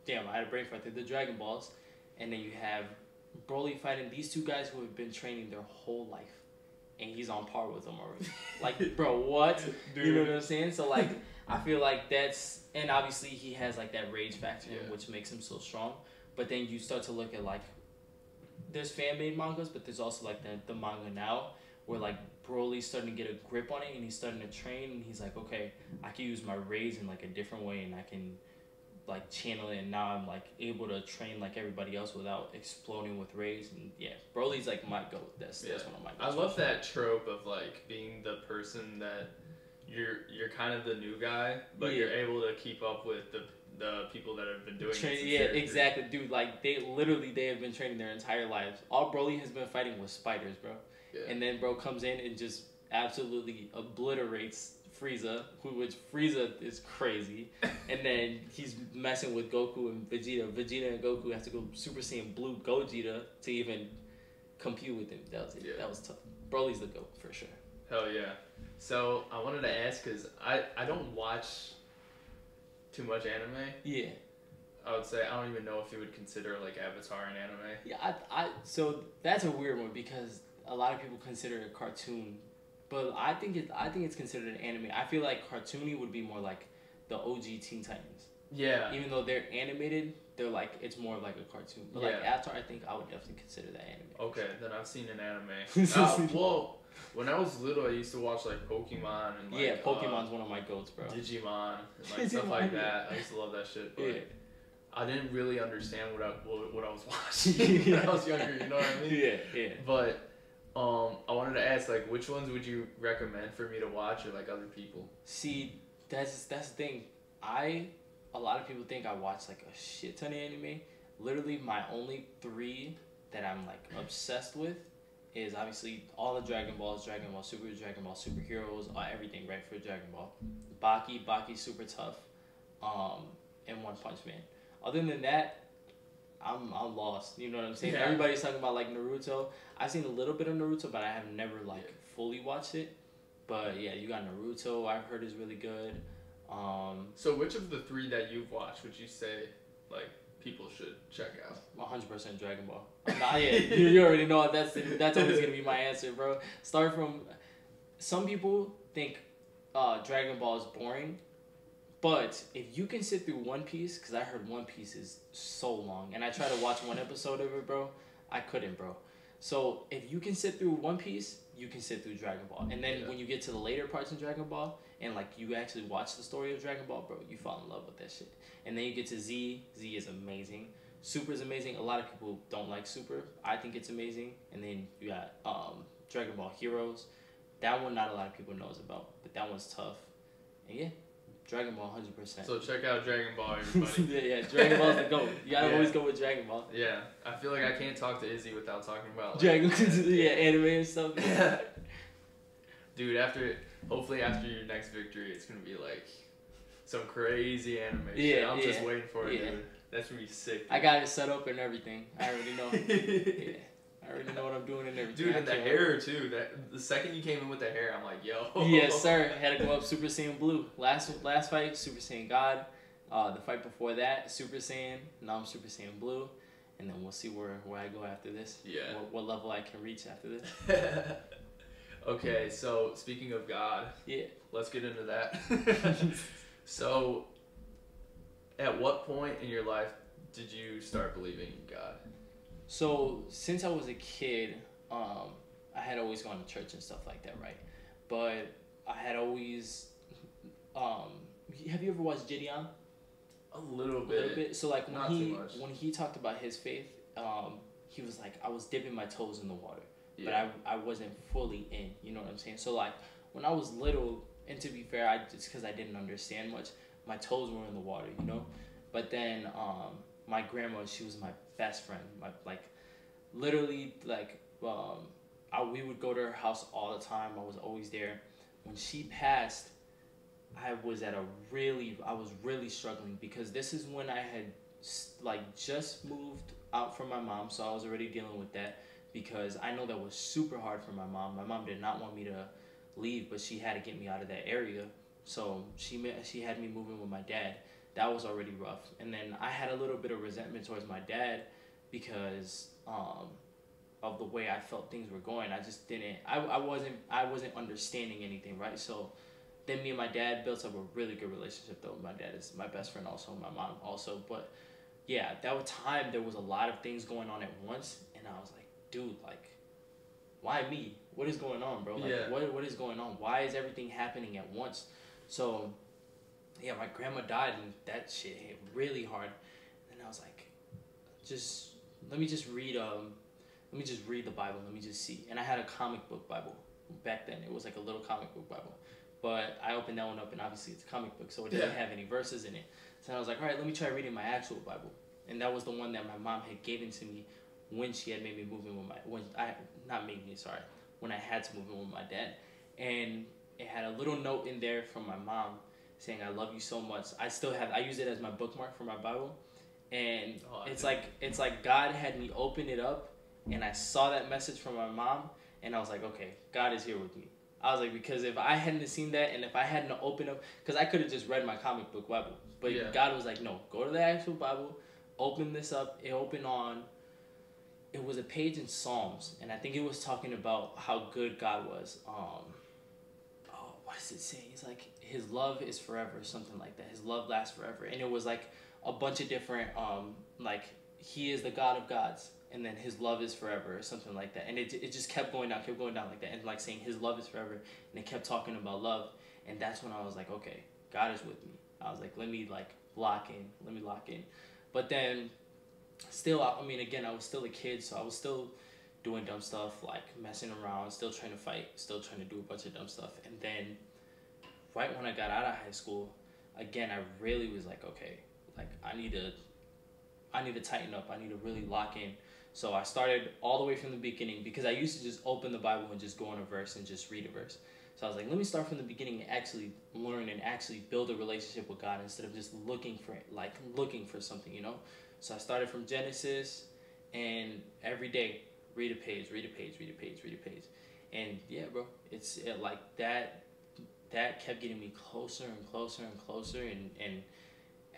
S2: damn, I had a brain fart there. The Dragon Balls, and then you have Broly fighting these two guys who have been training their whole life, and he's on par with them already. Like, bro, what? Dude. You know what I'm saying? So like, I feel like that's, and obviously he has like that rage factor, which makes him so strong. But then you start to look at like, there's fan made mangas, but there's also like the manga now where like Broly's starting to get a grip on it, and he's starting to train, and he's like, okay, I can use my raise in like a different way, and I can like channel it, and now I'm like able to train like everybody else without exploding with raise. And yeah, Broly's like my goat. That's one of my goats.
S3: I love that trope of like being the person that you're kind of the new guy, but you're able to keep up with the people that have been doing it.
S2: Yeah, exactly, dude. Like they have been training their entire lives. All Broly has been fighting was spiders, bro. Yeah. And then bro comes in and just absolutely obliterates Frieza, which Frieza is crazy. And then he's messing with Goku and Vegeta. Vegeta and Goku have to go Super Saiyan Blue Gogeta to even compete with him. That was tough. Broly's the GOAT for sure.
S3: Hell yeah. So I wanted to ask, because I don't watch too much anime.
S2: Yeah.
S3: I would say I don't even know if you would consider like Avatar an anime.
S2: Yeah, so that's a weird one because a lot of people consider it a cartoon, but I think it's considered an anime. I feel like cartoony would be more like the OG Teen Titans. Yeah. Even though they're animated, they're like it's more like a cartoon. But like Avatar, I think I would definitely consider that anime.
S3: Okay, then I've seen an anime. Well, when I was little, I used to watch like Pokemon and like
S2: Pokemon's one of my goats, bro.
S3: Digimon and like stuff like that. I used to love that shit, but I didn't really understand what I was watching when I was younger. You know what I mean? Yeah. But I wanted to ask, like, which ones would you recommend for me to watch, or like other people?
S2: See, that's the thing. A lot of people think I watch like a shit ton of anime. Literally, my only 3 that I'm like obsessed with is obviously all the Dragon Balls, Dragon Ball Super, Dragon Ball Superheroes, everything right for Dragon Ball. Baki's super tough, and One Punch Man. Other than that, I'm lost. You know what I'm saying? Yeah. Everybody's talking about like Naruto. I've seen a little bit of Naruto, but I have never like fully watched it. But yeah, you got Naruto. I've heard is really good.
S3: So which of the 3 that you've watched would you say like people should check out?
S2: 100% Dragon Ball. You already know that's always gonna be my answer, bro. Start from. Some people think Dragon Ball is boring. But if you can sit through One Piece, because I heard One Piece is so long, and I tried to watch one episode of it, bro, I couldn't, bro. So if you can sit through One Piece, you can sit through Dragon Ball. And then when you get to the later parts in Dragon Ball, and like you actually watch the story of Dragon Ball, bro, you fall in love with that shit. And then you get to Z. Z is amazing. Super is amazing. A lot of people don't like Super. I think it's amazing. And then you got Dragon Ball Heroes. That one not a lot of people knows about, but that one's tough. And yeah. Dragon Ball, 100%.
S3: So check out Dragon Ball, everybody.
S2: Yeah, Dragon Ball's the GOAT. You gotta always go with Dragon Ball.
S3: Yeah, I feel like I can't talk to Izzy without talking about like,
S2: Dragon Ball, anime and stuff.
S3: Dude, hopefully after your next victory, it's gonna be like some crazy anime shit. I'm just waiting for it, dude. That's gonna be sick. Dude.
S2: I got it set up and everything. I already know. I already know what I'm doing and everything.
S3: Dude, and the hair too. The second you came in with the hair, I'm like, yo.
S2: Yes, sir. Had to go up Super Saiyan Blue. Last fight, Super Saiyan God. The fight before that, Super Saiyan. Now I'm Super Saiyan Blue. And then we'll see where I go after this. Yeah. What level I can reach after this.
S3: Okay, so speaking of God. Yeah. Let's get into that. So, at what point in your life did you start believing in God?
S2: So, since I was a kid, I had always gone to church and stuff like that, right? But I had always... have you ever watched Gideon?
S3: A little bit.
S2: So, like, when he talked about his faith, he was like, I was dipping my toes in the water. Yeah. But I wasn't fully in, you know what I'm saying? So, like, when I was little, and to be fair, just because I didn't understand much, my toes were in the water, you know? But then... my grandma, she was my best friend. We would go to her house all the time. I was always there. When she passed, I was really struggling because this is when I had just moved out from my mom, so I was already dealing with that because I know that was super hard for my mom. My mom did not want me to leave, but she had to get me out of that area. So she had me moving with my dad. That was already rough. And then I had a little bit of resentment towards my dad because of the way I felt things were going. I just didn't, I wasn't understanding anything, right? So then me and my dad built up a really good relationship though. My dad is my best friend also, my mom also. But yeah, that time there was a lot of things going on at once. And I was like, dude, like, why me? what is going on, bro? Like, what is going on? Why is everything happening at once? So, yeah, my grandma died, and that shit hit really hard. And I was like, let me just read the Bible. Let me just see. And I had a comic book Bible back then. It was like a little comic book Bible. But I opened that one up, and obviously it's a comic book, so it didn't have any verses in it. So I was like, all right, let me try reading my actual Bible. And that was the one that my mom had given to me when she had made me move in with when I had to move in with my dad. And it had a little note in there from my mom saying, I love you so much. I use it as my bookmark for my Bible. And it's like God had me open it up, and I saw that message from my mom, and I was like, okay, God is here with me. I was like, because if I hadn't seen that, and if I hadn't opened up, because I could have just read my comic book Bible, but God was like, no, go to the actual Bible, open this up. It was a page in Psalms, and I think it was talking about how good God was. What does it say? It's like, his love is forever, something like that. His love lasts forever. And it was like a bunch of different, like, he is the God of gods, and then his love is forever, or something like that. And it just kept going down like that, and like saying his love is forever, and it kept talking about love. And that's when I was like, okay, God is with me. I was like, let me lock in. But then still, I mean, again, I was still a kid, so I was still doing dumb stuff, like messing around, still trying to fight, still trying to do a bunch of dumb stuff. And then right when I got out of high school, again, I really was like, okay, like I need to tighten up. I need to really lock in. So I started all the way from the beginning, because I used to just open the Bible and just go on a verse and just read a verse. So I was like, let me start from the beginning and actually learn and actually build a relationship with God instead of just looking for something, you know? So I started from Genesis, and every day, read a page. And yeah, bro, that kept getting me closer and closer and closer. And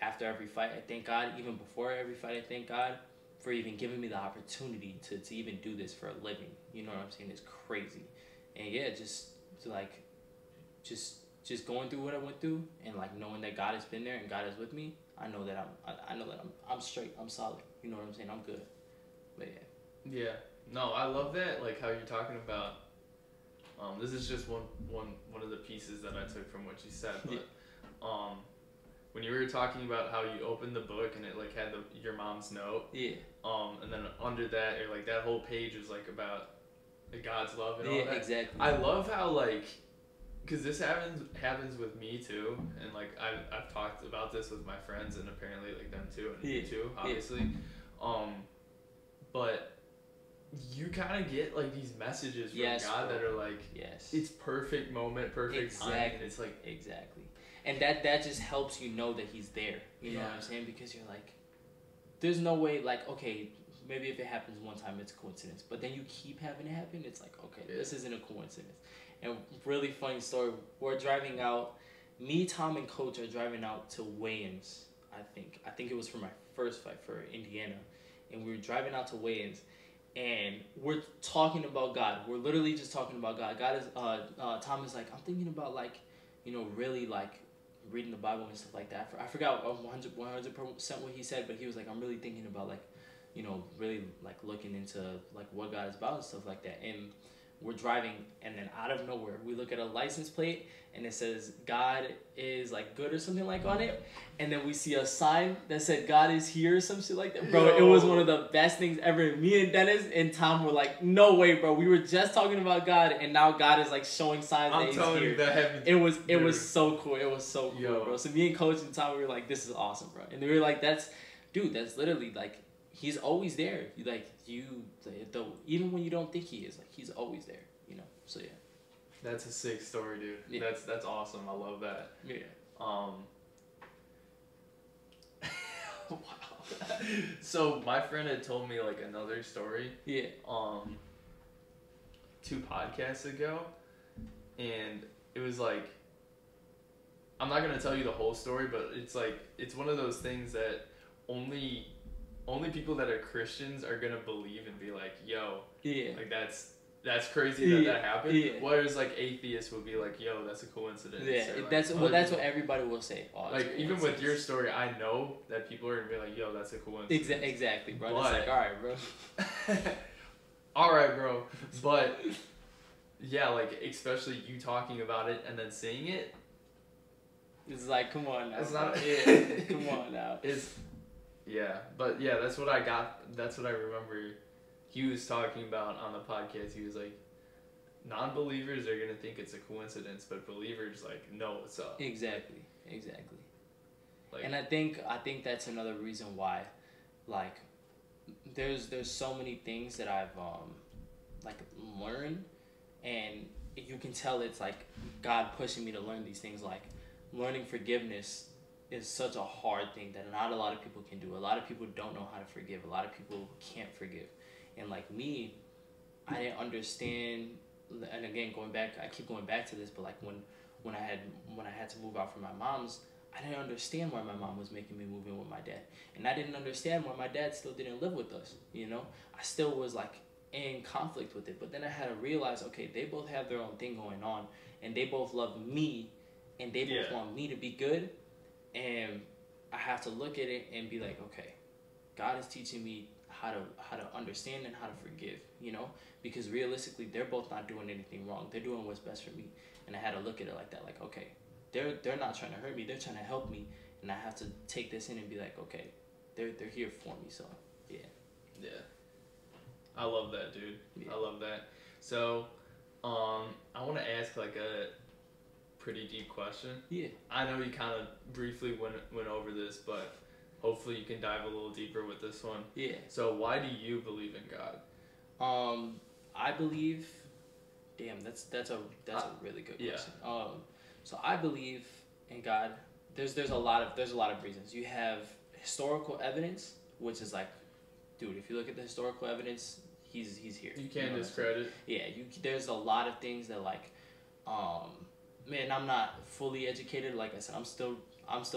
S2: after every fight, I thank God. Even before every fight, I thank God for even giving me the opportunity to even do this for a living. You know what I'm saying? It's crazy. And yeah, just going through what I went through, and like knowing that God has been there and God is with me. I know that I'm straight. I'm solid. You know what I'm saying? I'm good. But yeah.
S3: Yeah. No, I love that. Like how you're talking about. This is just one of the pieces that I took from what you said. But when you were talking about how you opened the book and it like had your mom's note.
S2: Yeah.
S3: And then under that, or like that whole page was like about God's love and all that.
S2: Yeah, exactly.
S3: I love how like, because this happens with me too, and like I've talked about this with my friends and apparently like them too, and you too, obviously. But you kind of get like these messages from God that are like, it's perfect moment, perfect time. It's like
S2: exactly, and that just helps you know that He's there. You know what I'm saying? Because you're like, there's no way. Like, okay, maybe if it happens one time, it's a coincidence. But then you keep having it happen. It's like, okay, this isn't a coincidence. And really funny story. We're driving out. Me, Tom, and Coach are driving out to weigh-ins. I think it was for my first fight for Indiana, and we were driving out to weigh-ins. And we're talking about God. We're literally just talking about God. God is, Tom is like, I'm thinking about like, you know, really like reading the Bible and stuff like that. I forgot 100% what he said, but he was like, I'm really thinking about like, you know, really like looking into like what God is about and stuff like that. And we're driving, and then out of nowhere, we look at a license plate, and it says God is like good or something like on it. And then we see a sign that said God is here or some shit like that. Bro, it was one of the best things ever. Me and Dennis and Tom were like, no way, bro. We were just talking about God, and now God is like showing signs that He's here. I'm telling you, that happened. It was so cool. It was so cool, bro. So me and Coach and Tom, we were like, this is awesome, bro. And we were like, that's literally like, He's always there. Even when you don't think He is, like He's always there, you know. So yeah.
S3: That's a sick story, dude. Yeah. That's awesome. I love that.
S2: Yeah.
S3: Wow. So my friend had told me like another story.
S2: Yeah.
S3: 2 podcasts ago, and it was like, I'm not gonna tell you the whole story, but it's like it's one of those things that only people that are Christians are gonna believe and be like, yo, like that's crazy that happened. Yeah. Whereas like atheists would be like, yo, that's a coincidence.
S2: Yeah,
S3: like,
S2: that's what everybody will say. Oh,
S3: like even with your story, I know that people are gonna be like, yo, that's a coincidence.
S2: Exactly, bro. But, it's like, all right, bro.
S3: All right, bro. But yeah, like especially you talking about it and then seeing it.
S2: It's like, come on now.
S3: It's not.
S2: Yeah, come on now.
S3: Yeah, but yeah, that's what I got. That's what I remember. He was talking about on the podcast. He was like, non-believers are gonna think it's a coincidence, but believers like know what's up.
S2: Exactly. Like, and I think that's another reason why, like, there's so many things that I've like learned, and you can tell it's like God pushing me to learn these things. Like learning forgiveness is such a hard thing that not a lot of people can do. A lot of people don't know how to forgive. A lot of people can't forgive. And like me, I didn't understand. And again, I keep going back to this, but like when I had to move out from my mom's, I didn't understand why my mom was making me move in with my dad, and I didn't understand why my dad still didn't live with us. You know, I still was like in conflict with it. But then I had to realize, okay, they both have their own thing going on, and they both love me, and they both want me to be good, and I have to look at it and be like, okay, God is teaching me how to understand and how to forgive, you know, because realistically they're both not doing anything wrong. They're doing what's best for me, and I had to look at it like that, like, okay, they're not trying to hurt me, they're trying to help me, and I have to take this in and be like, okay, they're here for me. So yeah.
S3: I love that, dude. I love that. So I want to ask like a pretty deep question. I know you kind of briefly went over this, but hopefully you can dive a little deeper with this one. So why do you believe in God?
S2: I believe, damn, that's a really good question. So I believe in God. There's a lot of reasons. You have historical evidence, which is like, dude, if you look at the historical evidence, he's here.
S3: You can't discredit.
S2: Yeah, there's a lot of things that like, man, I'm not fully educated. Like I said, I'm still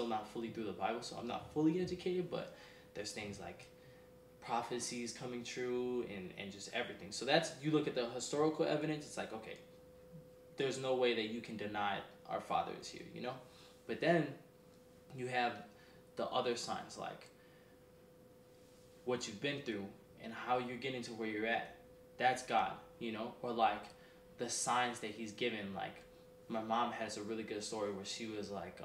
S2: not fully through the Bible, so I'm not fully educated. But there's things like prophecies coming true and just everything. So that's, you look at the historical evidence, it's like, okay, there's no way that you can deny our Father is here, you know? But then you have the other signs, like what you've been through and how you're getting to where you're at. That's God, you know? Or like the signs that he's given. Like my mom has a really good story where she was like,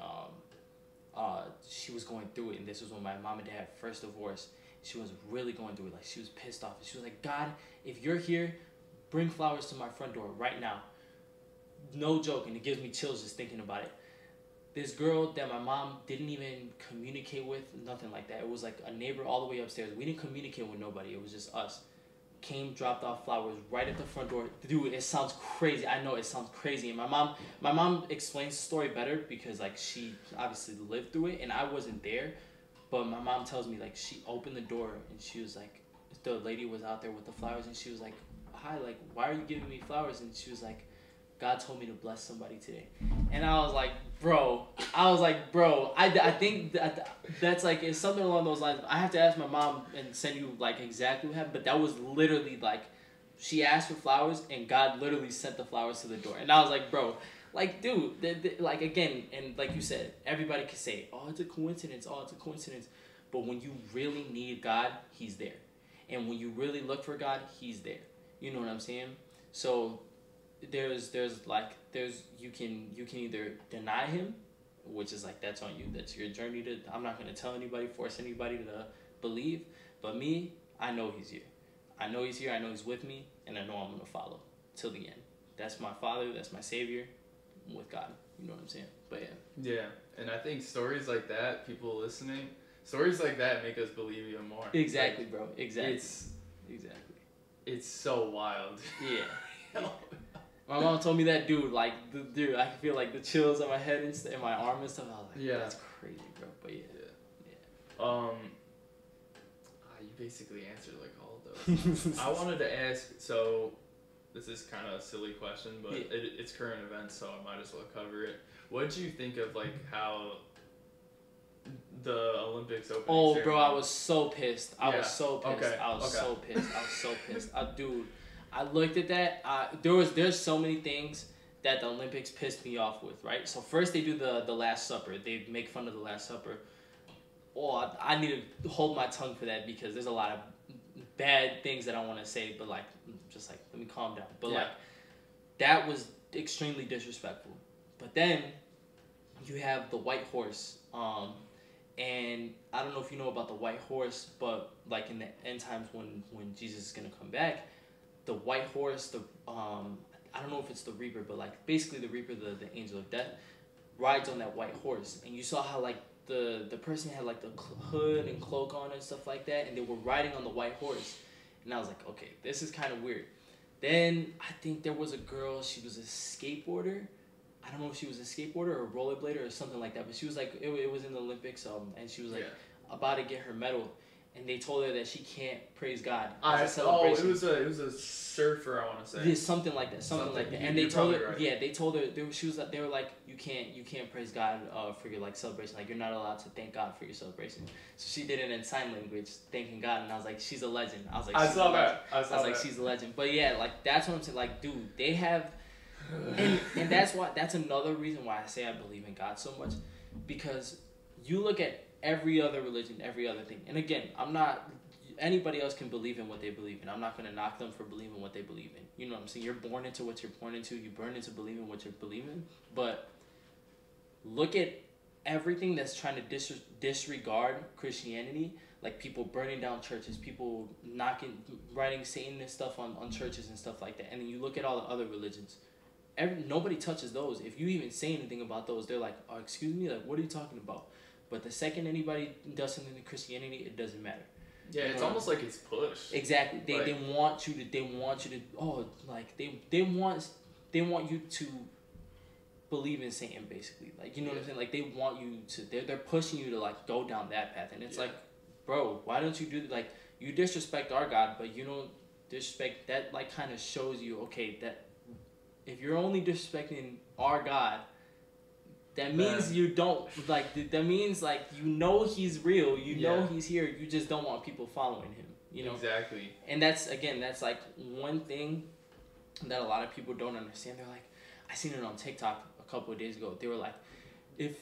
S2: she was going through it, and this was when my mom and dad first divorced. She was really going through it. Like she was pissed off. She was like, God, if you're here, bring flowers to my front door right now. No joke, and it gives me chills just thinking about it. This girl that my mom didn't even communicate with, nothing like that. It was like a neighbor all the way upstairs. We didn't communicate with nobody. It was just us. Came, dropped off flowers right at the front door. Dude, it sounds crazy. I know it sounds crazy. And my mom explains the story better because like she obviously lived through it, and I wasn't there. But my mom tells me like she opened the door and she was like, the lady was out there with the flowers, and she was like, hi, like, why are you giving me flowers? And she was like, God told me to bless somebody today. And I was like, bro, I think that's like, it's something along those lines. I have to ask my mom and send you like exactly what happened, but that was literally like, she asked for flowers and God literally sent the flowers to the door. And I was like, bro, like, dude, like, again, and like you said, everybody can say, oh, it's a coincidence, but when you really need God, he's there. And when you really look for God, he's there. You know what I'm saying? So there's you can either deny him, which is like, that's on you, that's your journey to, I'm not going to tell anybody, force anybody to believe, but me, I know he's here. I know he's here, I know he's with me, and I know I'm going to follow till the end. That's my Father, that's my Savior, I'm with God. You know what I'm saying? But
S3: yeah, and I think stories like that, people listening, stories like that make us believe even more.
S2: Exactly, like, bro. Exactly.
S3: It's so wild.
S2: Yeah. My mom told me that, dude. Like, dude, I can feel like the chills on my head and my arm and stuff. I was like, that's crazy, bro. But yeah.
S3: You basically answered like all of those. I wanted to ask. So, this is kind of a silly question, but it's current events, so I might as well cover it. What did you think of like how the Olympics opening ceremony?
S2: Bro, I was so pissed. I was so pissed. Dude, I looked at that. There's so many things that the Olympics pissed me off with, right? So first they do the Last Supper. They make fun of the Last Supper. I need to hold my tongue for that because there's a lot of bad things that I want to say, but like, just like, let me calm down. But like, that was extremely disrespectful. But then you have the white horse, and I don't know if you know about the white horse, but like in the end times when Jesus is gonna come back, the white horse, I don't know if it's the Reaper, but like basically the Reaper, the angel of death, rides on that white horse, and you saw how like the person had like the hood and cloak on and stuff like that, and they were riding on the white horse, and I was like, okay, this is kind of weird. Then I think there was a girl, she was a skateboarder. I don't know if she was a skateboarder or a rollerblader or something like that, but she was like, it was in the Olympics, and she was like about to get her medal, and they told her that she can't praise God.
S3: It was a surfer, I want to say.
S2: Yeah, something like that. And they told her, they were like, you can't praise God for your like celebration. Like, you're not allowed to thank God for your celebration. So she did it in sign language, thanking God, and I was like, she's a legend. I was like, she's a legend. But yeah, like that's what I'm saying. Like, dude, they have, and that's another reason why I say I believe in God so much, because you look at every other religion, every other thing. And again, anybody else can believe in what they believe in. I'm not going to knock them for believing what they believe in. You know what I'm saying? You're born into what you're born into. You're born into believing what you're believing. But look at everything that's trying to disregard Christianity, like people burning down churches, people writing Satanist stuff on churches and stuff like that. And then you look at all the other religions. Nobody touches those. If you even say anything about those, they're like, oh, excuse me? Like, what are you talking about? But the second anybody does something to Christianity, it doesn't matter.
S3: Yeah, it's almost like it's pushed.
S2: Exactly. They want you to you to believe in Satan, basically. Like, you know what I'm saying? Like, they want you to, they're pushing you to like go down that path. And it's like, bro, why don't you do, like, you disrespect our God, but you don't disrespect, that like kind of shows you, okay, that if you're only disrespecting our God, that means you don't, like, that means, like, you know he's real, you know he's here, you just don't want people following him, you know? Exactly. And that's, again, that's, like, one thing that a lot of people don't understand. They're like, I seen it on TikTok a couple of days ago. They were like, if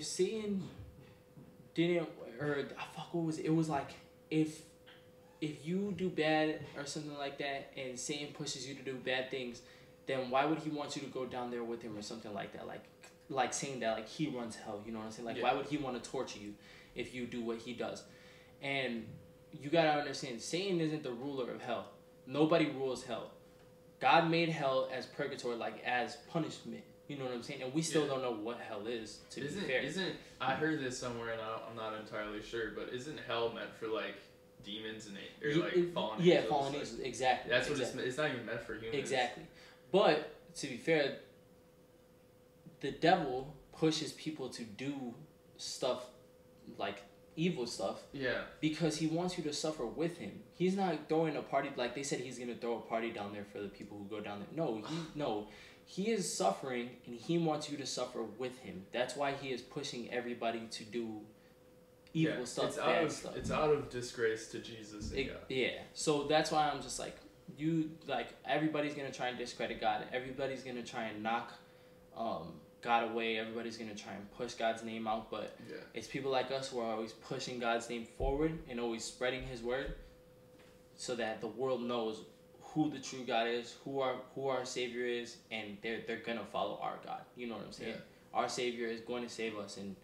S2: Satan didn't, or, fuck, what was it? It was like, if you do bad or something like that, and Satan pushes you to do bad things, then why would he want you to go down there with him or something like that? Like saying that, like, he runs hell, you know what I'm saying? Like, why would he want to torture you if you do what he does? And you got to understand, Satan isn't the ruler of hell. Nobody rules hell. God made hell as purgatory, like, as punishment. You know what I'm saying? And we still don't know what hell is, to be fair.
S3: I heard this somewhere, and I'm not entirely sure, but isn't hell meant for, like, demons or like fallen angels?
S2: Yeah, fallen angels, exactly.
S3: That's what it's not even meant for humans.
S2: Exactly. But, to be fair, the devil pushes people to do stuff, like evil stuff, because he wants you to suffer with him. He's not throwing a party, like they said he's going to throw a party down there for the people who go down there. He is suffering, and he wants you to suffer with him. That's why he is pushing everybody to do evil stuff, bad stuff. It's
S3: out of disgrace to Jesus and God.
S2: Yeah, so that's why I'm just like, everybody's going to try and discredit God. Everybody's going to try and knock God away. Everybody's going to try and push God's name out. But it's people like us who are always pushing God's name forward and always spreading his word, so that the world knows who the true God is, who our Savior is, and they're going to follow our God. You know what I'm saying? Yeah. Our Savior is going to save us, and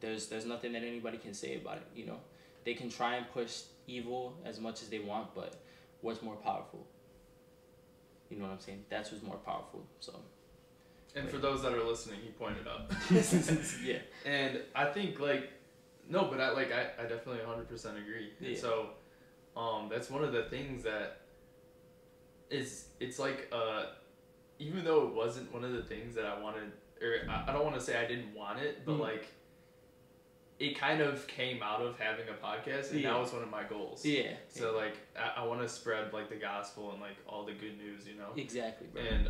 S2: there's nothing that anybody can say about it, you know? They can try and push evil as much as they want, but what's more powerful? You know what I'm saying? That's what's more powerful. So.
S3: And for those that are listening, he pointed out.
S2: Yeah.
S3: And I think I definitely 100% agree. Yeah. And so, that's one of the things that it's like, even though it wasn't one of the things that I wanted, or I don't want to say I didn't want it, but like, it kind of came out of having a podcast, and now it's one of my goals. Yeah. So like, I want to spread like the gospel and like all the good news, you know.
S2: Exactly. Bro.
S3: And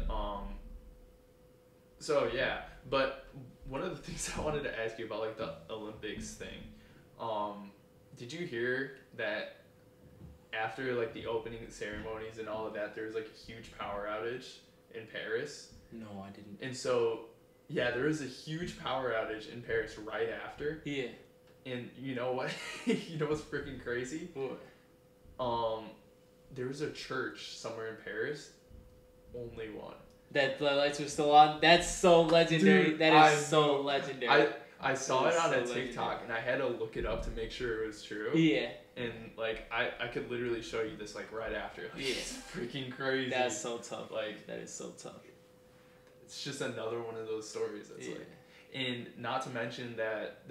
S3: so yeah, but one of the things I wanted to ask you about, like the Olympics thing, did you hear that after like the opening ceremonies and all of that, there was like a huge power outage in Paris?
S2: No, I didn't.
S3: And so. Yeah, there was a huge power outage in Paris right after. Yeah. And you know what? You know what's freaking crazy?
S2: What?
S3: there was a church somewhere in Paris, only one.
S2: That the lights were still on. That's so legendary.
S3: Dude,
S2: that is so legendary.
S3: I saw it on a TikTok and I had to look it up to make sure it was true.
S2: Yeah.
S3: And like I could literally show you this like right after. Like,
S2: yeah.
S3: It's freaking crazy.
S2: That's so tough.
S3: Like
S2: that is so tough.
S3: It's just another one of those stories that's like, and not to mention that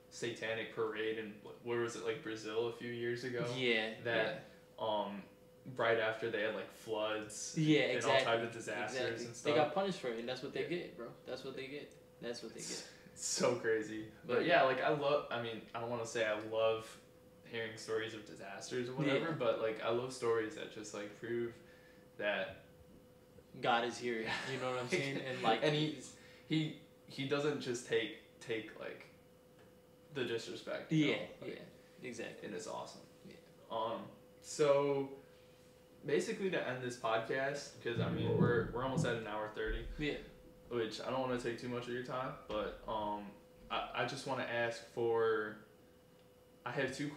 S3: satanic parade in where was it, like Brazil a few years ago?
S2: Yeah.
S3: That right after they had like floods.
S2: Yeah,
S3: and
S2: exactly.
S3: all types of disasters and stuff.
S2: They got punished for it, and that's what they get, bro. That's what they get. That's what they get.
S3: It's so crazy. But yeah, like I don't want to say I love hearing stories of disasters or whatever, but like I love stories that just like prove that
S2: God is here. You know what I'm saying? And like,
S3: and he doesn't just take like the disrespect.
S2: Yeah, like, yeah, exactly.
S3: And it's awesome.
S2: Yeah.
S3: So basically to end this podcast, because I mean we're almost at an hour 30.
S2: Yeah.
S3: Which I don't want to take too much of your time, but I just want to ask for. I have two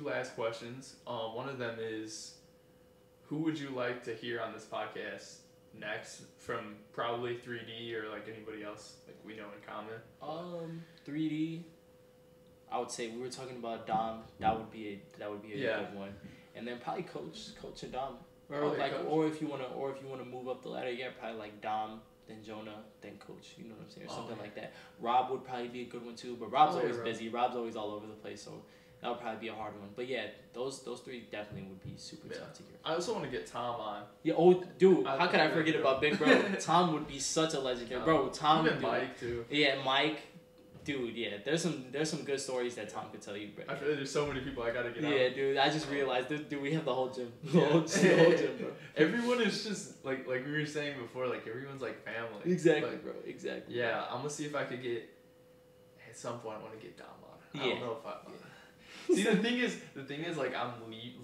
S3: last questions. One of them is, who would you like to hear on this podcast next from probably 3D or like anybody else like we know in common?
S2: 3D. I would say we were talking about Dom. That would be a good one, and then probably Coach and Dom, or if you wanna move up the ladder, yeah, probably like Dom, then Jonah, then Coach. You know what I'm saying, or something like that. Rob would probably be a good one too, but Rob's always busy. Rob's always all over the place, so that would probably be a hard one. But yeah, those three definitely would be super tough to hear.
S3: I also want to get Tom on.
S2: Yeah. Oh, dude, how could I forget about Big Bro? Tom would be such a legend, bro. Tom.
S3: Even Mike too.
S2: Yeah, Mike. Dude, yeah, there's some good stories that Tom could tell you, bro.
S3: I feel like there's so many people I gotta get on.
S2: Yeah, dude, I just realized, dude, we have the whole gym. The whole gym, bro.
S3: Everyone is just, like we were saying before, like, everyone's, like, family.
S2: Exactly,
S3: like,
S2: bro, exactly.
S3: Yeah, I'm gonna see if I could get, at some point, I want to get Dom on. I don't know if I... See, the thing is, like, I'm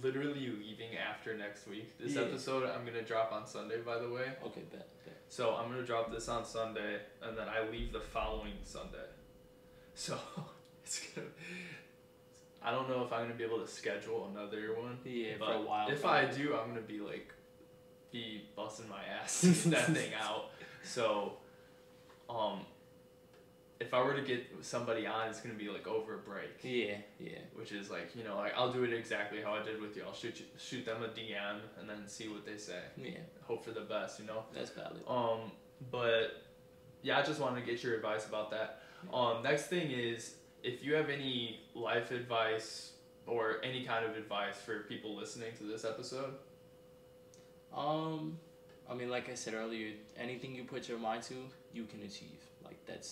S3: literally leaving after next week. This episode, I'm gonna drop on Sunday, by the way.
S2: Okay, bet.
S3: So, I'm gonna drop this on Sunday, and then I leave the following Sunday. So, it's gonna... I don't know if I'm gonna be able to schedule another one.
S2: Yeah,
S3: but
S2: for a while.
S3: If I do, I'm gonna be busting my ass to get that thing out. So, if I were to get somebody on, it's gonna be like over a break.
S2: Yeah.
S3: Which is like, you know, like I'll do it exactly how I did with you. I'll shoot them a DM and then see what they say.
S2: Yeah.
S3: Hope for the best, you know.
S2: That's valid.
S3: But yeah, I just wanted to get your advice about that. Next thing is, if you have any life advice or any kind of advice for people listening to this episode.
S2: I mean, like I said earlier, anything you put your mind to, you can achieve. Like that.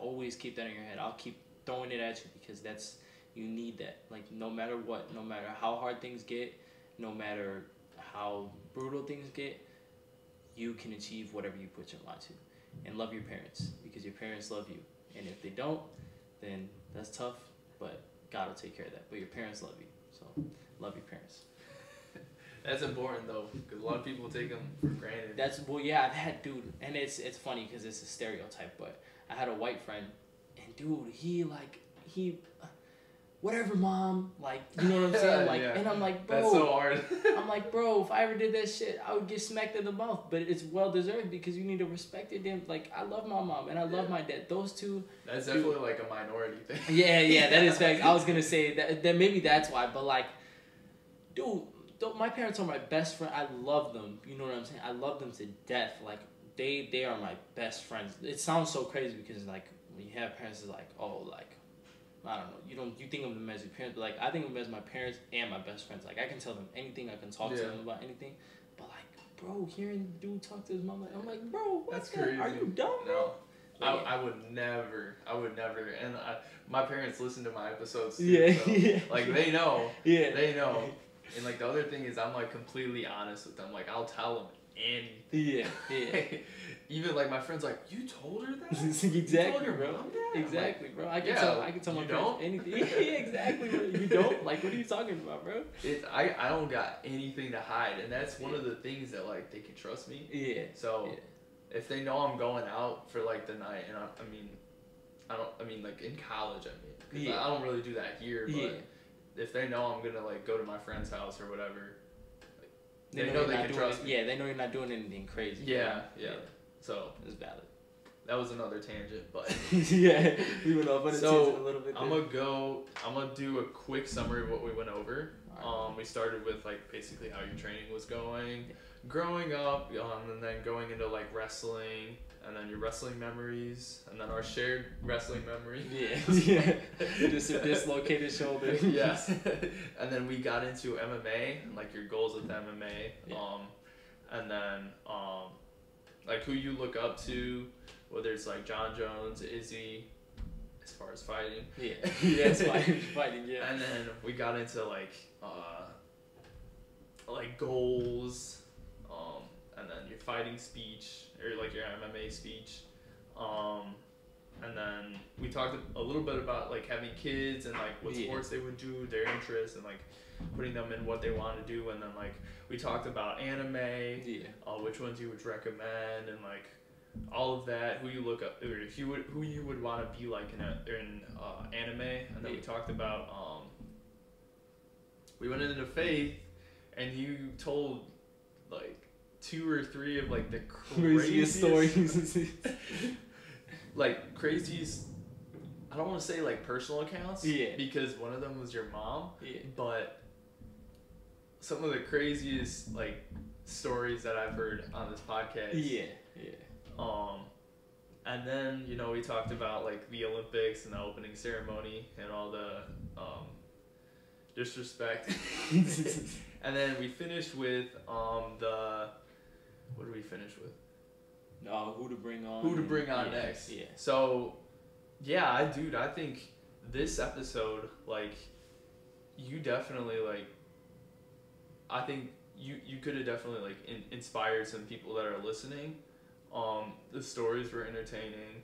S2: Always keep that in your head. I'll keep throwing it at you because you need that. Like no matter what, no matter how hard things get, no matter how brutal things get, you can achieve whatever you put your mind to. And love your parents because your parents love you. And if they don't, then that's tough, but God will take care of that. But your parents love you, so love your parents.
S3: That's important though, because a lot of people take them for granted.
S2: I've had, dude, and it's funny because it's a stereotype, but I had a white friend, and dude, he whatever, mom, like, you know what I'm saying, like, and I'm like, bro,
S3: that's so hard.
S2: I'm like, bro, if I ever did that shit, I would get smacked in the mouth, but it's well deserved because you need to respect your damn, like, I love my mom and I love my dad. Those two.
S3: That's definitely like a minority thing.
S2: Yeah, that is fact. I was gonna say that maybe that's why, but like, dude, my parents are my best friend. I love them. You know what I'm saying? I love them to death. Like, they are my best friends. It sounds so crazy because like when you have parents, it's like, oh, like, I don't know. You think of them as your parents, but like I think of them as my parents and my best friends. Like I can tell them anything. I can talk to them about anything. But like, bro, hearing dude talk to his mom, like, I'm like, bro, what's that? Crazy. Are you dumb?
S3: No. I would never, and my parents listen to my episodes too, so, like, they know, and, like, the other thing is, I'm, like, completely honest with them, like, I'll tell them anything.
S2: Yeah.
S3: Even, like, my friend's like, you told her that?
S2: Exactly,
S3: you told your
S2: bro.
S3: mom that?
S2: Exactly,
S3: like,
S2: bro. I can tell my parents anything. Yeah, exactly, bro. You don't? Like, what are you talking about, bro?
S3: I don't got anything to hide, and that's one of the things that, like, they can trust me.
S2: Yeah.
S3: So, if they know I'm going out for, like, the night, and I mean, like, in college, I don't really do that here, but if they know I'm gonna like go to my friend's house or whatever, like,
S2: they know they can trust me. Yeah, they know you're not doing anything crazy.
S3: Yeah. So
S2: it's valid.
S3: That was another tangent, but
S2: yeah, we went off on a tangent a little bit.
S3: I'm gonna do a quick summary of what we went over. Right. We started with like basically how your training was going, growing up, and then going into like wrestling, and then your wrestling memories, and then our shared wrestling memory.
S2: Yeah. Just a dislocated shoulder.
S3: Yeah. And then we got into MMA, and like your goals with MMA. Yeah. And then like who you look up to, whether it's like John Jones, Izzy, as far as fighting.
S2: Yeah. As far as fighting. Yeah.
S3: And then we got into like goals, and then your fighting speech, or like your MMA speech, and then we talked a little bit about like having kids and like what sports they would do, their interests, and like putting them in what they want to do, and then like we talked about anime, which ones you would recommend, and like all of that, who you look up, or who you would want to be like in anime, and then we talked about we went into faith, and you told like 2 or 3 of like the craziest stories. Like craziest, I don't want to say like personal accounts, because one of them was your mom, but some of the craziest like stories that I've heard on this podcast. And then we talked about like the Olympics and the opening ceremony and all the disrespect. And then we finished with what did we finish with?
S2: Who to bring on?
S3: Who to bring on next? Yeah. So, I think this episode, like, you definitely like. I think you could have definitely like inspired some people that are listening. The stories were entertaining.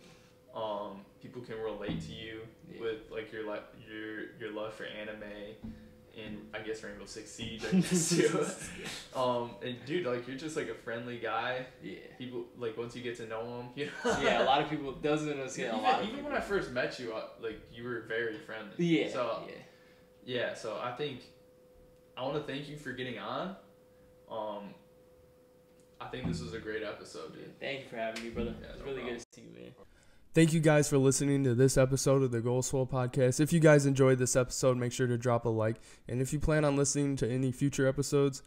S3: People can relate to you with like your love for anime. And I guess Rainbow Six Siege, I guess too. And dude, like you're just like a friendly guy. Yeah. People like once you get to know him.
S2: Yeah, a lot of people doesn't understand.
S3: Even when I first met you, like you were very friendly.
S2: Yeah.
S3: So so I think I want to thank you for getting on. I think this was a great episode, dude.
S2: Thank you for having me, brother. Yeah, it's really good to see you, man.
S4: Thank you guys for listening to this episode of the Goal Swole Podcast. If you guys enjoyed this episode, make sure to drop a like. And if you plan on listening to any future episodes,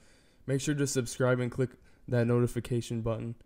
S4: make sure to subscribe and click that notification button.